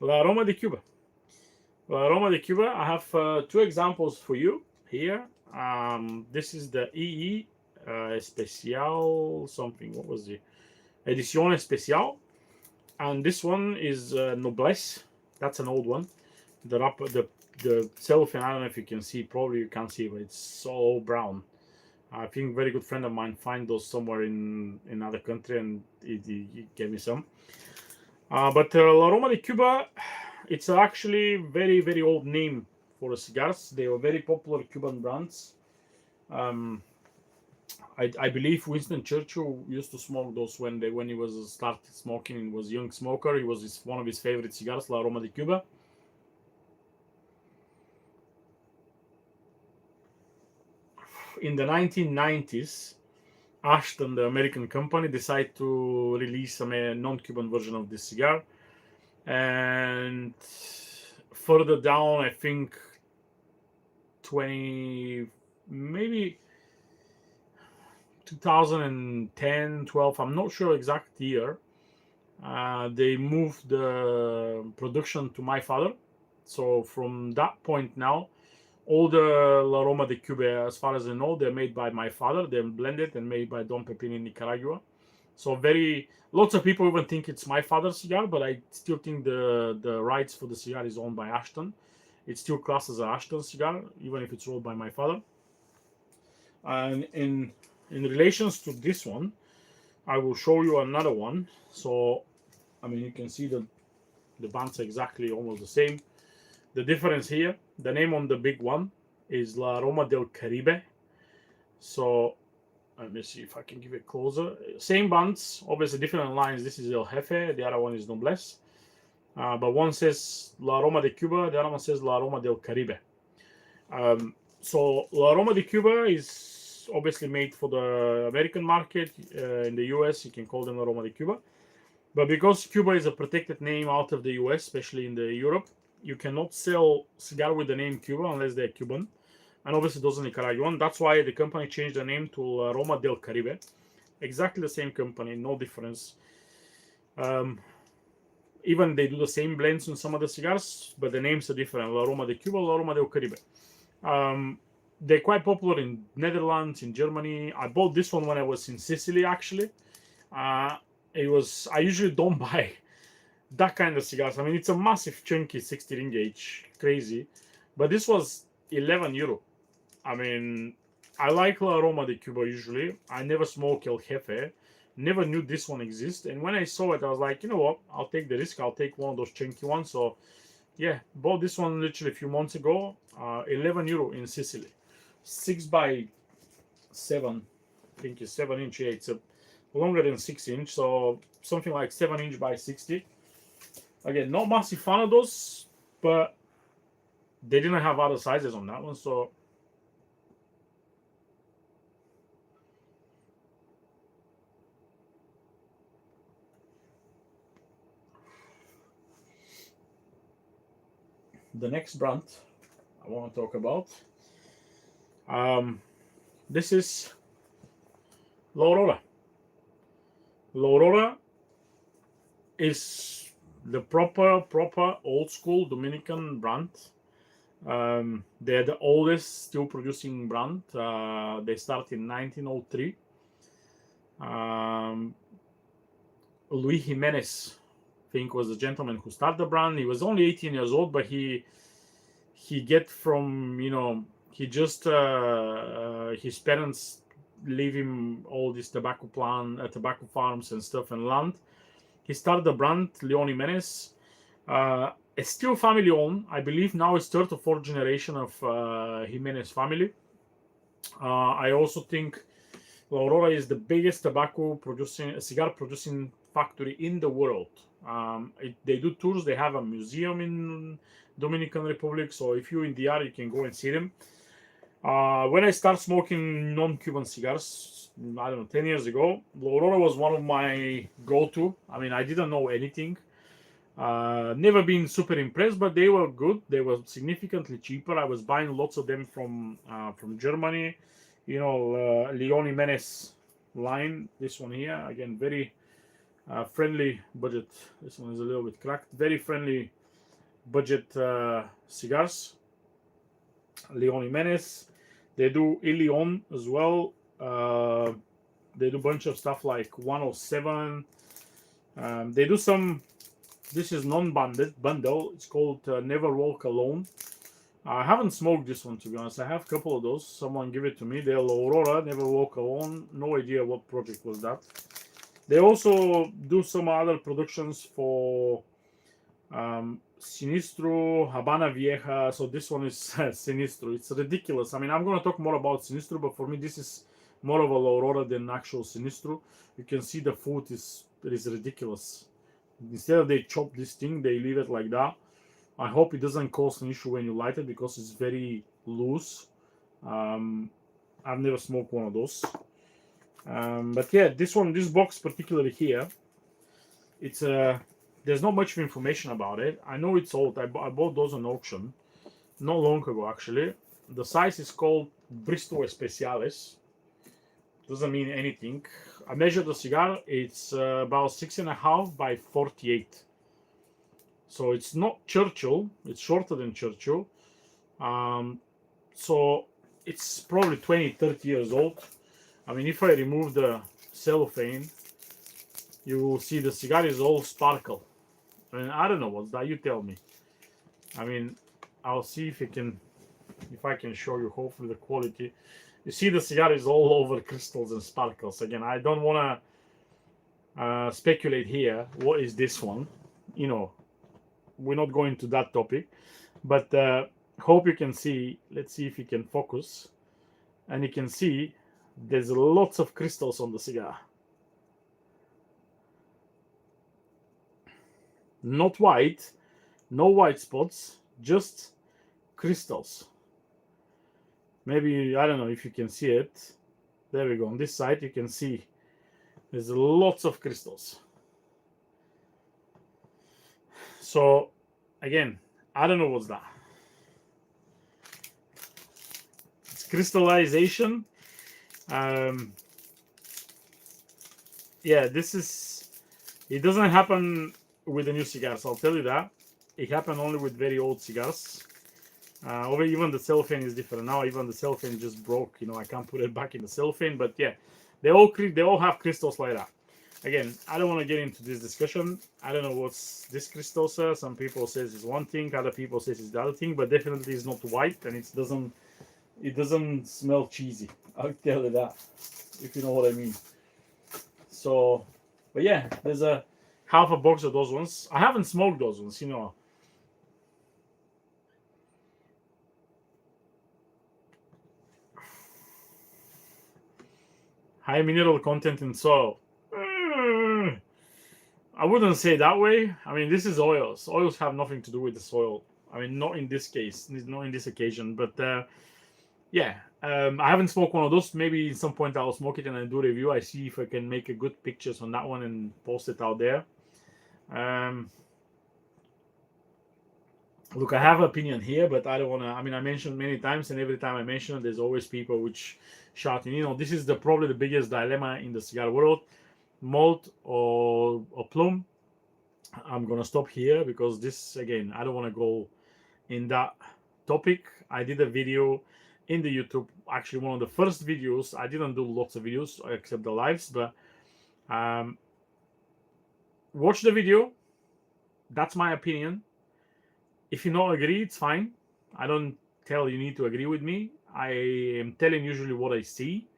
La Roma de Cuba. La Roma de Cuba, I have two examples for you here. This is the EE Especial something. What was it? Edición Especial. And this one is Noblesse. That's an old one. The cellophane, I don't know if you can see. Probably you can't see, but it's so brown. I think a very good friend of mine find those somewhere in another country, and he gave me some. But La Roma de Cuba, it's actually very, very old name for the cigars. They were very popular Cuban brands. I believe Winston Churchill used to smoke those when he was started smoking and was a young smoker. It was one of his favorite cigars, La Roma de Cuba. In the 1990s, Ashton, the American company, decided to release a non-Cuban version of this cigar. And further down, I think 2010, 12, I'm not sure exact year, they moved the production to my father. So from that point now, all the La Roma de Cuba, as far as I know, they're made by my father. They're blended and made by Don Pepin in Nicaragua. So lots of people even think it's my father's cigar, but I still think the rights for the cigar is owned by Ashton. It's still classed as an Ashton cigar, even if it's rolled by my father. And in relations to this one, I will show you another one. So, I mean, you can see the bands are exactly almost the same. The difference here, the name on the big one is La Roma del Caribe. So, let me see if I can give it closer. Same bands, obviously different lines. This is El Jefe, the other one is Noblesse. But one says La Roma de Cuba, the other one says La Roma del Caribe. So La Roma de Cuba is obviously made for the American market. In the US, you can call them La Roma de Cuba. But because Cuba is a protected name out of the US, especially in the Europe, you cannot sell cigar with the name Cuba unless they're Cuban. And obviously those are Nicaraguan. That's why the company changed the name to La Roma del Caribe. Exactly the same company, no difference. Even they do the same blends on some of the cigars, but the names are different. La Roma de Cuba, La Roma del Caribe. They're quite popular in Netherlands, in Germany. I bought this one when I was in Sicily, actually. I usually don't buy that kind of cigars. I mean, it's a massive, chunky 60 ring gauge, crazy. But this was 11 euro. I mean, I like La Roma de Cuba usually. I never smoke El Jefe. Never knew this one exists. And when I saw it, I was like, you know what? I'll take the risk. I'll take one of those chunky ones. So, yeah, bought this one literally a few months ago. 11 euro in Sicily. 6x7. I think it's 7 inch. Yeah, it's longer than 6 inch. So, something like 7 inch by 60. Again, not massive fan of those, but they didn't have other sizes on that one, so the next brand I want to talk about, this is La Aurora. La Aurora is the proper old school Dominican brand. They're the oldest still producing brand. They started in 1903. Luis Jimenez, I think, was the gentleman who started the brand. He was only 18 years old, but he get from, he just his parents leave him all these tobacco farms and stuff and land. He started the brand, Leon Jimenez. It's still family owned. I believe now it's third or fourth generation of Jimenez family. I also think La Aurora is the biggest cigar producing factory in the world. They do tours. They have a museum in Dominican Republic. So if you're in DR, you can go and see them. When I started smoking non-Cuban cigars, I don't know, 10 years ago, La Aurora was one of my go-to. I mean, I didn't know anything. Never been super impressed, but they were good. They were significantly cheaper. I was buying lots of them from Germany. Leon Jimenez line. This one here, again, very friendly budget. This one is a little bit cracked. Very friendly budget cigars. Leon Jimenez. They do Ilion as well. They do a bunch of stuff like 107. They do some. This is non-banded bundle. It's called Never Walk Alone. I haven't smoked this one, to be honest. I have a couple of those. Someone give it to me. They're Aurora, Never Walk Alone. No idea what project was that. They also do some other productions for Sinistro, Habana Vieja. So this one is Sinistro. It's ridiculous. I mean, I'm going to talk more about Sinistro, but for me, this is more of a Aurora than actual Sinistro. You can see the food is ridiculous. Instead of they chop this thing, they leave it like that. I hope it doesn't cause an issue when you light it because it's very loose. I've never smoked one of those. But yeah, this box particularly here, it's there's not much information about it. I know it's old. I bought those on auction not long ago, actually. The size is called Bristol Especiales. Doesn't mean anything. I measured the cigar. It's about 6.5 by 48. So it's not Churchill. It's shorter than Churchill. So it's probably 20, 30 years old. I mean, if I remove the cellophane, you will see the cigar is all sparkle. I mean, I don't know what's that. You tell me. I mean, I'll see if I can show you. Hopefully, the quality. You see, the cigar is all over crystals and sparkles. Again, I don't want to speculate here. What is this one? You know, we're not going to that topic, but hope you can see. Let's see if you can focus, and you can see there's lots of crystals on the cigar. Not white, no white spots, just crystals. Maybe, I don't know if you can see it. There we go. On this side, you can see there's lots of crystals. So, again, I don't know what's that. It's crystallization. Yeah, it doesn't happen with the new cigars, I'll tell you that. It happened only with very old cigars. Or even the cellophane is different now. Even the cellophane just broke. You know, I can't put it back in the cellophane. But yeah, they all have crystals like that. Again, I don't want to get into this discussion. I don't know what's this crystal says. Some people says it's one thing, other people says it's the other thing. But definitely it's not white, and it doesn't smell cheesy. I'll tell you that, if you know what I mean. So, but yeah, there's a half a box of those ones. I haven't smoked those ones, you know. High mineral content in soil. I wouldn't say that way. I mean, this is oils. Oils have nothing to do with the soil. I mean, not in this case, not in this occasion. But yeah, I haven't smoked one of those. Maybe at some point I'll smoke it and I do a review. I see if I can make a good pictures on that one and post it out there. Look, I have an opinion here, but I don't want to. I mean, I mentioned many times, and every time I mention it, there's always people which shouting. You know, this is probably the biggest dilemma in the cigar world: malt or plume. I'm gonna stop here because this, again, I don't want to go in that topic. I did a video in the YouTube, actually one of the first videos. I didn't do lots of videos except the lives, but watch the video. That's my opinion. If you don't agree, it's fine. I don't tell you need to agree with me. I am telling usually what I see.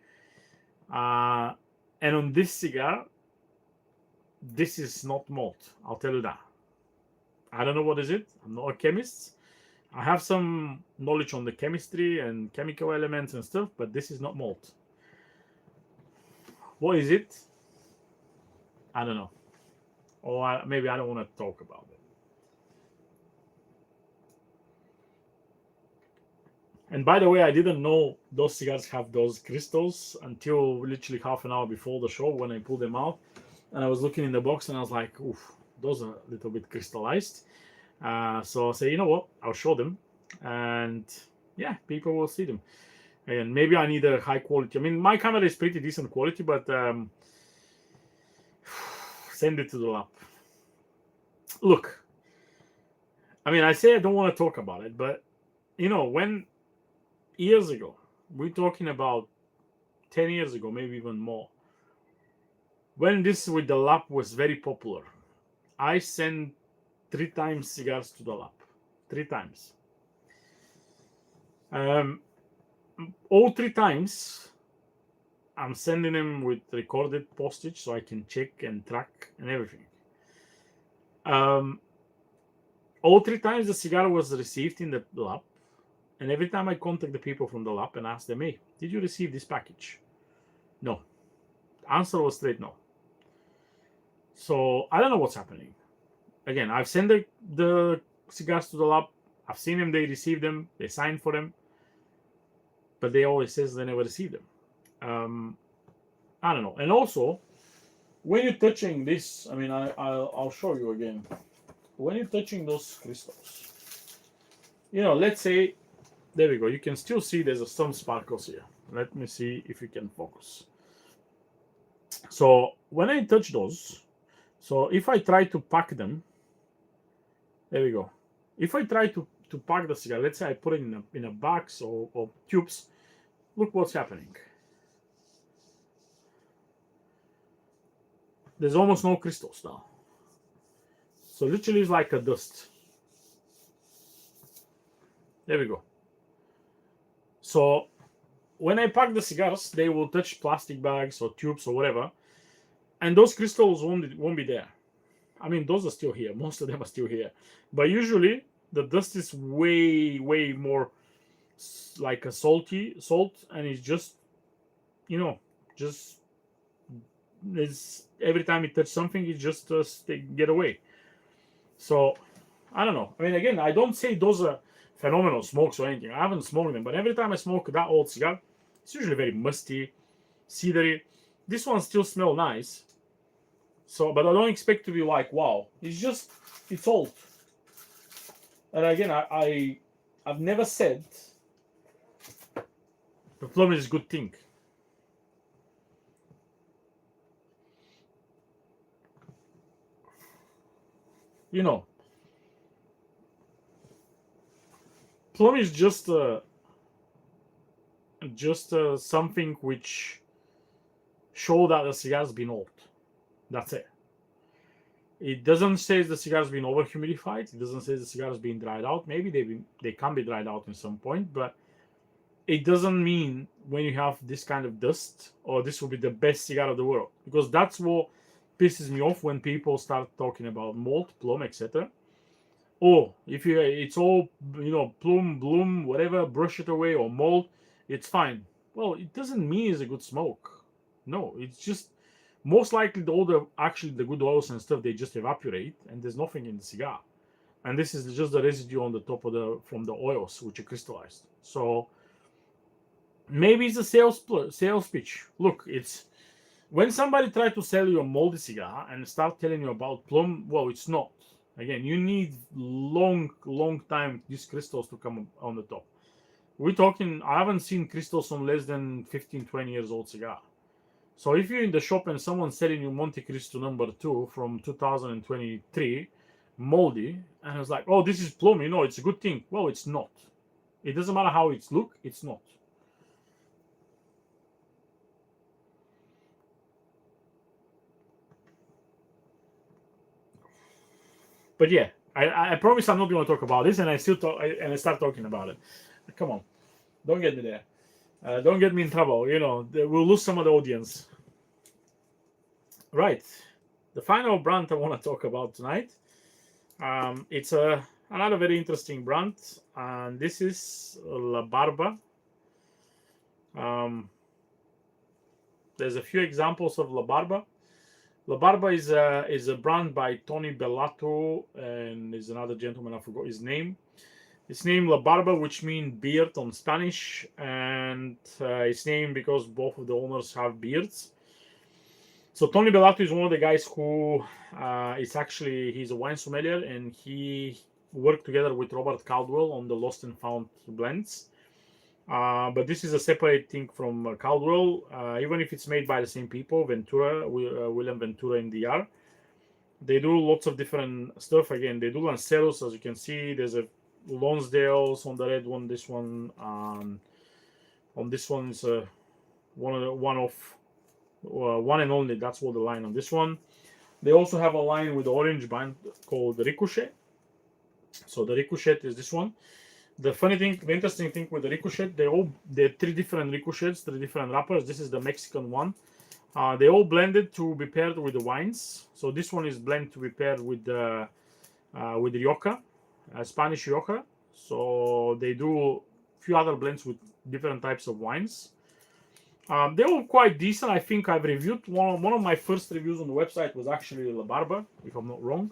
And on this cigar, this is not malt. I'll tell you that. I don't know what is it. I'm not a chemist. I have some knowledge on the chemistry and chemical elements and stuff, but this is not malt. What is it? I don't know. Or maybe I don't want to talk about it. And by the way, I didn't know those cigars have those crystals until literally half an hour before the show when I pulled them out. And I was looking in the box and I was like, oof, those are a little bit crystallized. So I say, you know what? I'll show them. And yeah, people will see them. And maybe I need a high quality. I mean, my camera is pretty decent quality, but send it to the lab. Look, I mean, I say I don't want to talk about it, but when years ago, we're talking about 10 years ago, maybe even more, when this with the lap was very popular, I sent 3 times cigars to the lap. 3 times. All 3 times, I'm sending them with recorded postage so I can check and track and everything. All 3 times the cigar was received in the lab, and every time I contact the people from the lab and ask them, hey, did you receive this package? No. The answer was straight no. So I don't know what's happening. Again, I've sent the cigars to the lab. I've seen them, they received them, they signed for them, but they always says they never received them. I don't know. And also, when you're touching this, I mean, I'll show you again. When you're touching those crystals, let's say, there we go. You can still see there's some sparkles here. Let me see if you can focus. So when I touch those, so if I try to pack them, there we go. If I try to pack the cigar, let's say I put it in a box or tubes, look what's happening. There's almost no crystals now. So literally it's like a dust. There we go. So when I pack the cigars, they will touch plastic bags or tubes or whatever, and those crystals won't be there. I mean, those are still here. Most of them are still here. But usually the dust is way, way more like a salt, and it's just, it's every time it touch something, it just get away. So I don't know. I mean, again, I don't say those are phenomenal smokes or anything. I haven't smoked them, but every time I smoke that old cigar, it's usually very musty, cedary. This one still smells nice. So, but I don't expect to be like, wow. It's old. And again, I've never said the plum is a good thing. Plum is just something which show that the cigar's been old. That's it. It doesn't say the cigar's been over humidified. It doesn't say the cigar's been dried out. Maybe they can be dried out in some point, but it doesn't mean when you have this kind of dust, or this will be the best cigar of the world. Because that's what pisses me off when people start talking about malt, plum, etc. Oh, if it's all plum, bloom, whatever, brush it away, or mold, it's fine. Well, it doesn't mean it's a good smoke. No, it's just most likely the good oils and stuff, they just evaporate, and there's nothing in the cigar. And this is just the residue on the top from the oils which are crystallized. So maybe it's a sales pitch. Look, it's when somebody tries to sell you a moldy cigar and start telling you about plum, well, it's not. Again, you need long time these crystals to come on the top. We're talking, I haven't seen crystals on less than 15, 20 years old cigar. So if you're in the shop and someone's selling you Monte Cristo #2 from 2023, moldy, and it's like, oh, this is plum, it's a good thing. Well, it's not. It doesn't matter how it's look, it's not. But yeah, I promise I'm not going to talk about this, and I start talking about it. Come on, don't get me there. Don't get me in trouble. We'll lose some of the audience. Right, the final brand I want to talk about tonight. It's another very interesting brand, and this is La Barba. There's a few examples of La Barba. La Barba is a brand by Tony Bellato, and there's another gentleman, I forgot his name. It's named La Barba, which means beard on Spanish, and it's named because both of the owners have beards. So Tony Bellato is one of the guys who he's a wine sommelier, and he worked together with Robert Caldwell on the Lost and Found blends. But this is a separate thing from Caldwell, even if it's made by the same people, William Ventura in DR. They do lots of different stuff. Again, they do Lanceros, as you can see. There's a Lonsdale's on the red one. This one, on this one is a one and only. That's what the line on this one. They also have a line with the orange band called the Ricochet. So the Ricochet is this one. The funny thing, the interesting thing with the Ricochet, they're 3 different Ricochets, 3 different wrappers. This is the Mexican one. They all blended to be paired with the wines. So this one is blended to be paired with the Rioja, Spanish Rioja. So they do a few other blends with different types of wines. They were quite decent. I think I've reviewed one of my first reviews on the website was actually La Barba, if I'm not wrong.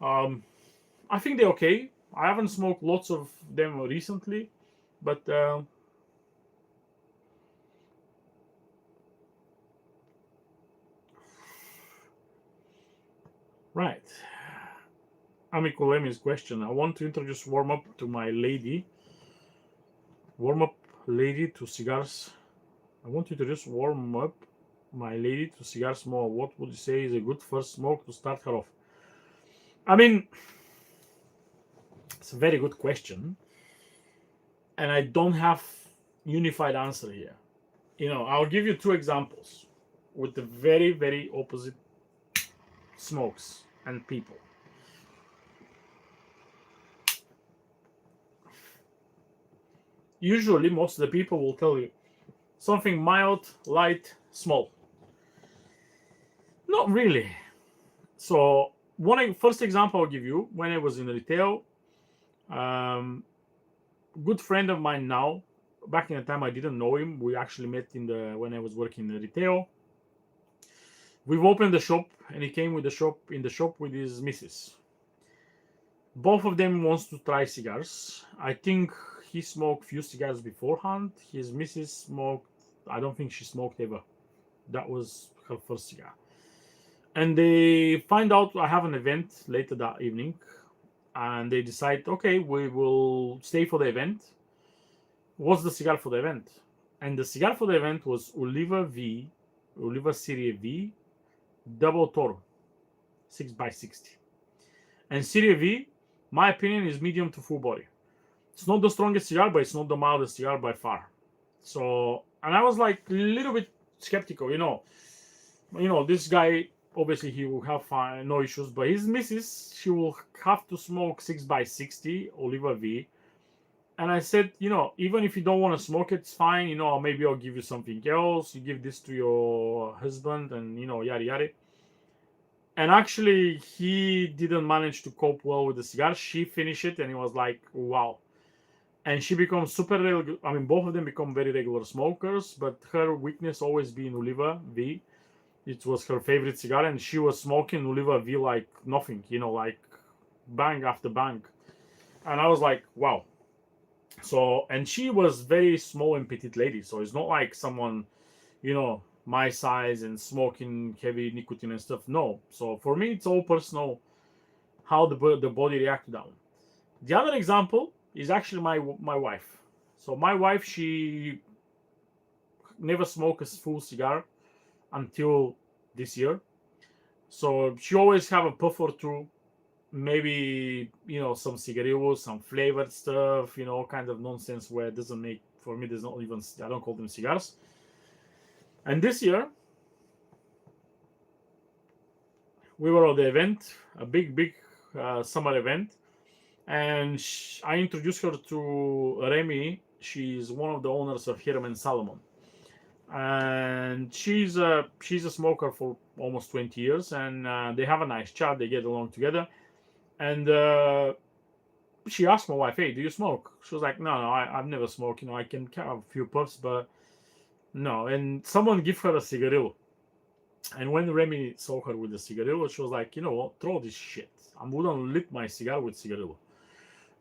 I think they're okay. I haven't smoked lots of them recently, but right. Amikolemi's question. I want to introduce warm up to my lady. Warm up lady to cigars. I want to introduce warm up my lady to cigars more. What would you say is a good first smoke to start her off? I mean, it's a very good question, and I don't have unified answer here. I'll give you 2 examples with the very, very opposite smokes and people. Usually, most of the people will tell you something mild, light, small. Not really. So, first example I'll give you, when I was in retail, good friend of mine now, back in the time I didn't know him. We actually met when I was working in retail. We've opened the shop, and he came in the shop with his missus. Both of them wants to try cigars. I think he smoked few cigars beforehand. His missus smoked, I don't think she smoked ever. That was her first cigar. And they find out I have an event later that evening, and they decide, okay, we will stay for the event. What's the cigar for the event? And the cigar for the event was Oliva Serie V, Double Toro, 6x60. And Serie V, my opinion, is medium to full body. It's not the strongest cigar, but it's not the mildest cigar by far. So, and I was like a little bit skeptical, this guy, obviously he will have no issues, but his missus, she will have to smoke 6x60 Oliva V. And I said, even if you don't want to smoke it, it's fine. Maybe I'll give you something else. You give this to your husband and, yada, yada. And actually, he didn't manage to cope well with the cigar. She finished it and he was like, wow. And she becomes super regular. I mean, both of them become very regular smokers, but her weakness always being Oliva V. It was her favorite cigar, and she was smoking Oliva V like nothing, like bang after bang. And I was like, wow. So, and she was very small and petite lady, so it's not like someone, my size and smoking heavy nicotine and stuff. No. So for me, it's all personal how the body reacts to that one. The other example is actually my wife. So my wife, she never smoked a full cigar until this year. So she always have a puff or two, maybe some cigarillos, some flavored stuff, kind of nonsense where it doesn't make, for me, there's not even, I don't call them cigars. And this year we were at the event, a big summer event, and I introduced her to Remy. She's one of the owners of Hiram and Salomon, and she's a smoker for almost 20 years, and they have a nice chat. They get along together. And she asked my wife, hey, do you smoke? She was like, no, I've never smoked. I can have a few puffs, but no. And someone gave her a cigarillo. And when Remy saw her with the cigarillo, she was like, you know what, throw this shit. I wouldn't lit my cigar with cigarillo.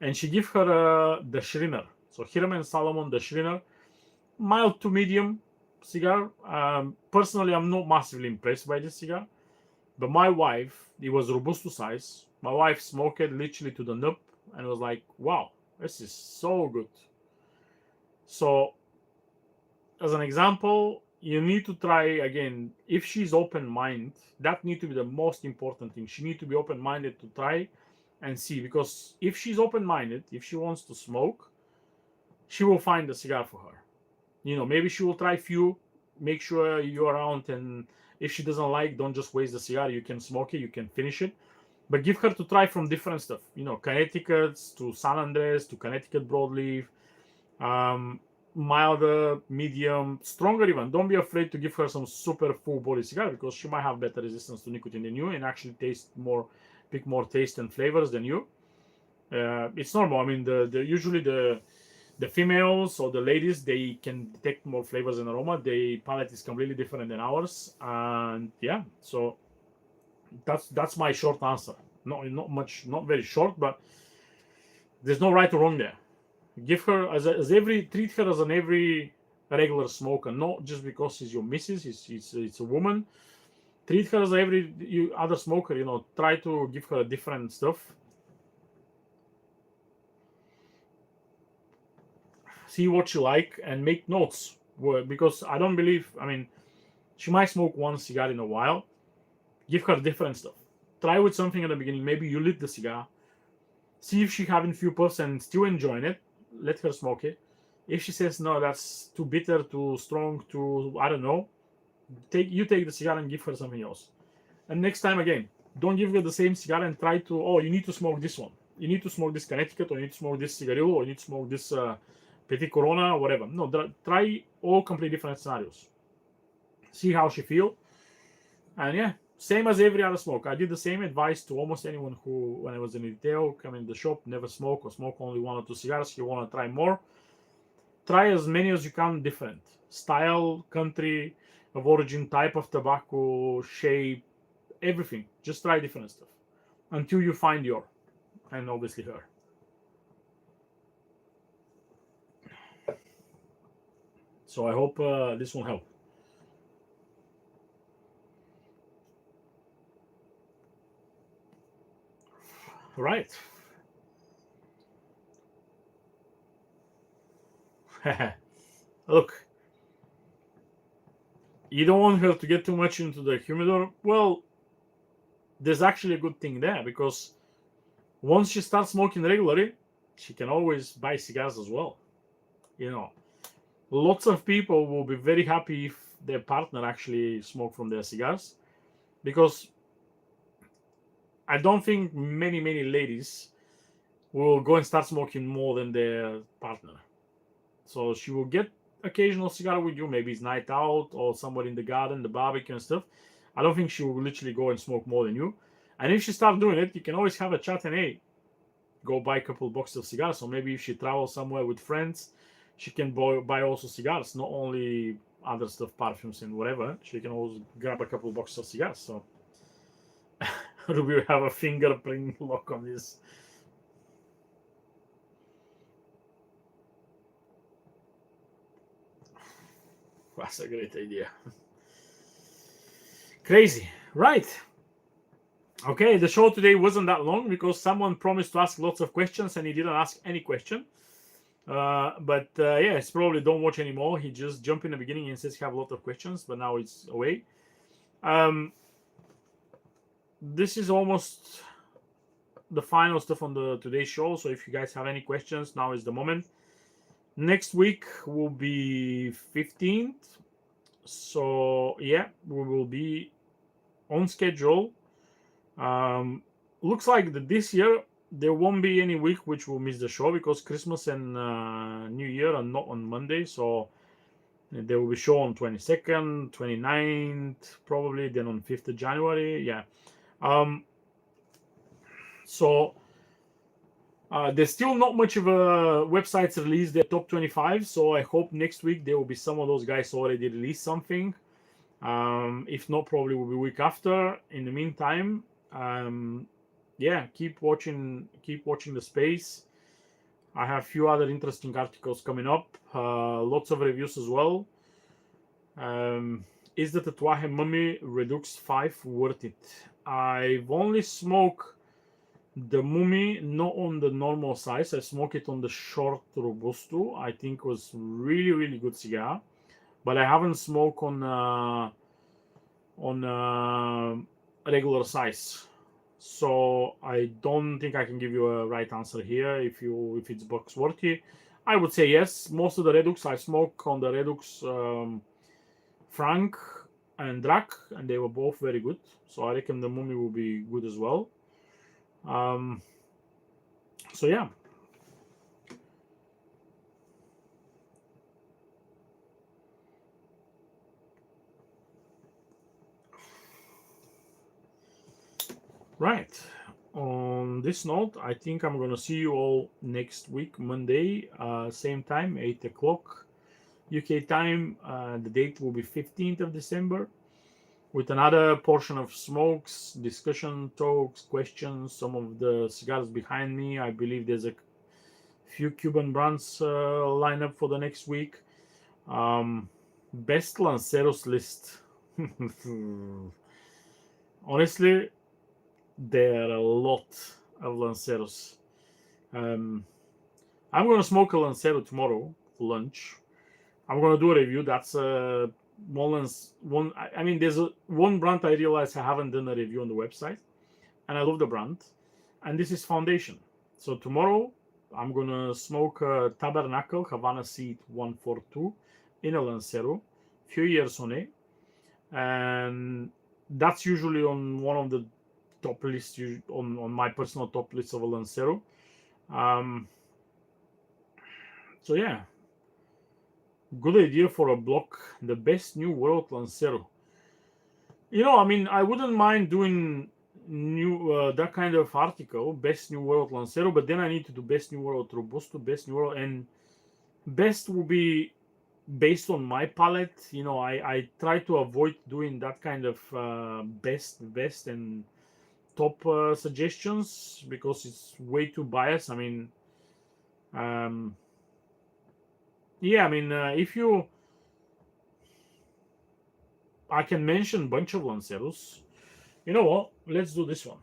And she gave her the Shriner. So Hiram and Salomon, the Shriner, mild to medium cigar. Personally, I'm not massively impressed by this cigar. But my wife, it was Robusto size. My wife smoked it literally to the nub and was like, wow, this is so good. So, as an example, you need to try again. If she's open-minded, that need to be the most important thing. She need to be open-minded to try and see, because if she's open-minded, if she wants to smoke, she will find a cigar for her. Maybe she will try few, make sure you're around, and if she doesn't like, don't just waste the cigar. You can smoke it, you can finish it, but give her to try from different stuff. Connecticut's to San Andres to Connecticut broadleaf, milder, medium, stronger even. Don't be afraid to give her some super full body cigar, because she might have better resistance to nicotine than you and actually pick more taste and flavors than you. It's normal. I mean, usually the females or the ladies, they can detect more flavors and aroma. Their palate is completely different than ours, and yeah, so that's my short answer. Not much, not very short, but there's no right or wrong there. Give her treat her as an every regular smoker, not just because she's your missus, it's a woman. Treat her as every other smoker. Try to give her different stuff. See what you like and make notes, because I don't believe, I mean, she might smoke one cigar in a while. Give her different stuff. Try with something at the beginning. Maybe you lit the cigar. See if she having few puffs and still enjoying it. Let her smoke it. If she says no, that's too bitter, too strong, too, I don't know, take the cigar and give her something else. And next time again, don't give her the same cigar and try to, you need to smoke this one. You need to smoke this Connecticut, or you need to smoke this cigarillo, or you need to smoke this Petit Corona, or whatever. No, try all completely different scenarios. See how she feel. And yeah, same as every other smoke. I did the same advice to almost anyone who, when I was in retail, come in the shop, never smoke or smoke only 1 or 2 cigars. You want to try more. Try as many as you can different. Style, country of origin, type of tobacco, shape, everything. Just try different stuff until you find your, and obviously her. So I hope this will help. Right. Look, you don't want her to get too much into the humidor. Well, there's actually a good thing there, because once she starts smoking regularly, she can always buy cigars as well. Lots of people will be very happy if their partner actually smoke from their cigars, because I don't think many ladies will go and start smoking more than their partner. So she will get occasional cigar with you, maybe it's night out or somewhere in the garden, the barbecue and stuff. I don't think she will literally go and smoke more than you. And if she starts doing it, you can always have a chat and, hey, go buy a couple of boxes of cigars. So maybe if she travels somewhere with friends, she can buy also cigars, not only other stuff, perfumes and whatever. She can also grab a couple of boxes of cigars. So do we have a fingerprint lock on this? That's a great idea. Crazy, right? Okay, the show today wasn't that long because someone promised to ask lots of questions and he didn't ask any question. But it's probably don't watch anymore. He just jumped in the beginning and says he have a lot of questions, but now it's away. This is almost the final stuff on the today's show. So if you guys have any questions, now is the moment. Next week will be 15th. So yeah, we will be on schedule. Looks like that this year there won't be any week which will miss the show because Christmas and New Year are not on Monday. So there will be show on 22nd, 29th, probably, then on 5th of January. Yeah. So there's still not much of a websites release their top 25. So I hope next week there will be some of those guys already release something. If not, probably will be week after. In the meantime, keep watching the space. I have a few other interesting articles coming up, lots of reviews as well. Is the Tatuaje Mummy Redux 5 worth it? I've only smoked the Mummy, not on the normal size. I smoked it on the short Robusto. I think it was really, really good cigar. but I haven't smoked on regular size. So I don't think I can give you a right answer here. If it's box worthy, I would say yes. Most of the Redux I smoke on the Redux Frank and Drac, and they were both very good. So I reckon the Mummy will be good as well. So yeah. Right. On this note, I think I'm gonna see you all next week, Monday, same time, 8 o'clock UK time. The date will be 15th of December, with another portion of smokes, discussion, talks, questions, some of the cigars behind me. I believe there's a few Cuban brands lined up for the next week. Best Lanceros list. Honestly, there are a lot of Lanceros. I'm going to smoke a Lancero tomorrow for lunch. I'm going to do a review. That's one. I mean, there's one brand I realized I haven't done a review on the website, and I love the brand. And this is Foundation. So tomorrow, I'm going to smoke a Tabernacle Havana Seed 142 in a Lancero, few years on it. And that's usually on one of the top lists, on my personal top list of a Lancero. So yeah, good idea for a block. The best New World Lancero. I mean, I wouldn't mind doing that kind of article, best New World Lancero, but then I need to do best New World Robusto, best New World, and best will be based on my palette. I try to avoid doing that kind of best and top suggestions because it's way too biased. I mean, yeah, I mean, I can mention a bunch of Lanceros. You know what? Let's do this one.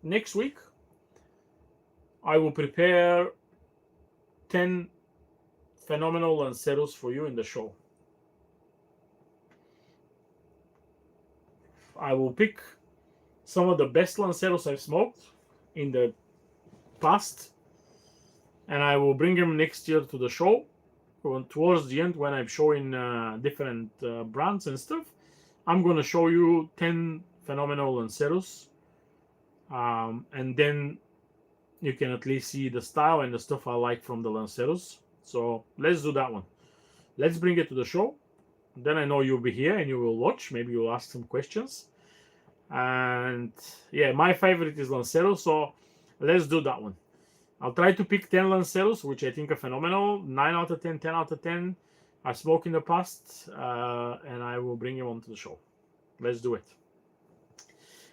Next week, I will prepare 10 phenomenal Lanceros for you in the show. I will pick some of the best Lanceros I've smoked in the past, and I will bring them next year to the show. Towards the end, when I'm showing different brands and stuff, I'm going to show you 10 phenomenal Lanceros, and then you can at least see the style and the stuff I like from the Lanceros. So let's do that one. Let's bring it to the show. Then I know you'll be here and you will watch. Maybe you'll ask some questions. And yeah, my favorite is Lancero, so let's do that one. I'll try to pick 10 Lanceros, which I think are phenomenal. 9 out of 10, 10 out of 10. I smoked in the past, and I will bring you onto the show. Let's do it.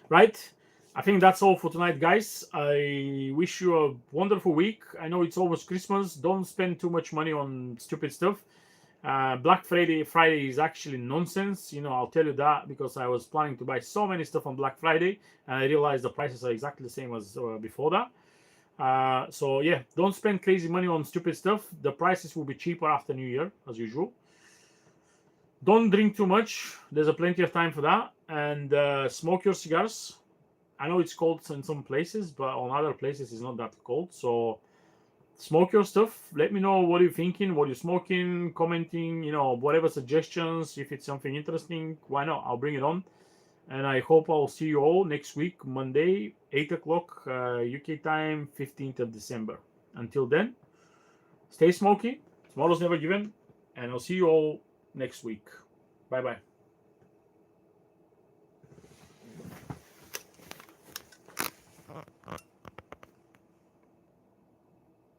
Right? I think that's all for tonight, guys. I wish you a wonderful week. I know it's almost Christmas. Don't spend too much money on stupid stuff. Black Friday is actually nonsense. I'll tell you that because I was planning to buy so many stuff on Black Friday, and I realized the prices are exactly the same as before that. So yeah, don't spend crazy money on stupid stuff. The prices will be cheaper after New Year, as usual. Don't drink too much. There's a plenty of time for that. And smoke your cigars. I know it's cold in some places, but on other places it's not that cold. So smoke your stuff. Let me know what you're thinking, what you're smoking, commenting, whatever suggestions. If it's something interesting, why not? I'll bring it on. And I hope I'll see you all next week, Monday, 8 o'clock UK time, 15th of December. Until then, stay smoky. Tomorrow's never given. And I'll see you all next week. Bye-bye.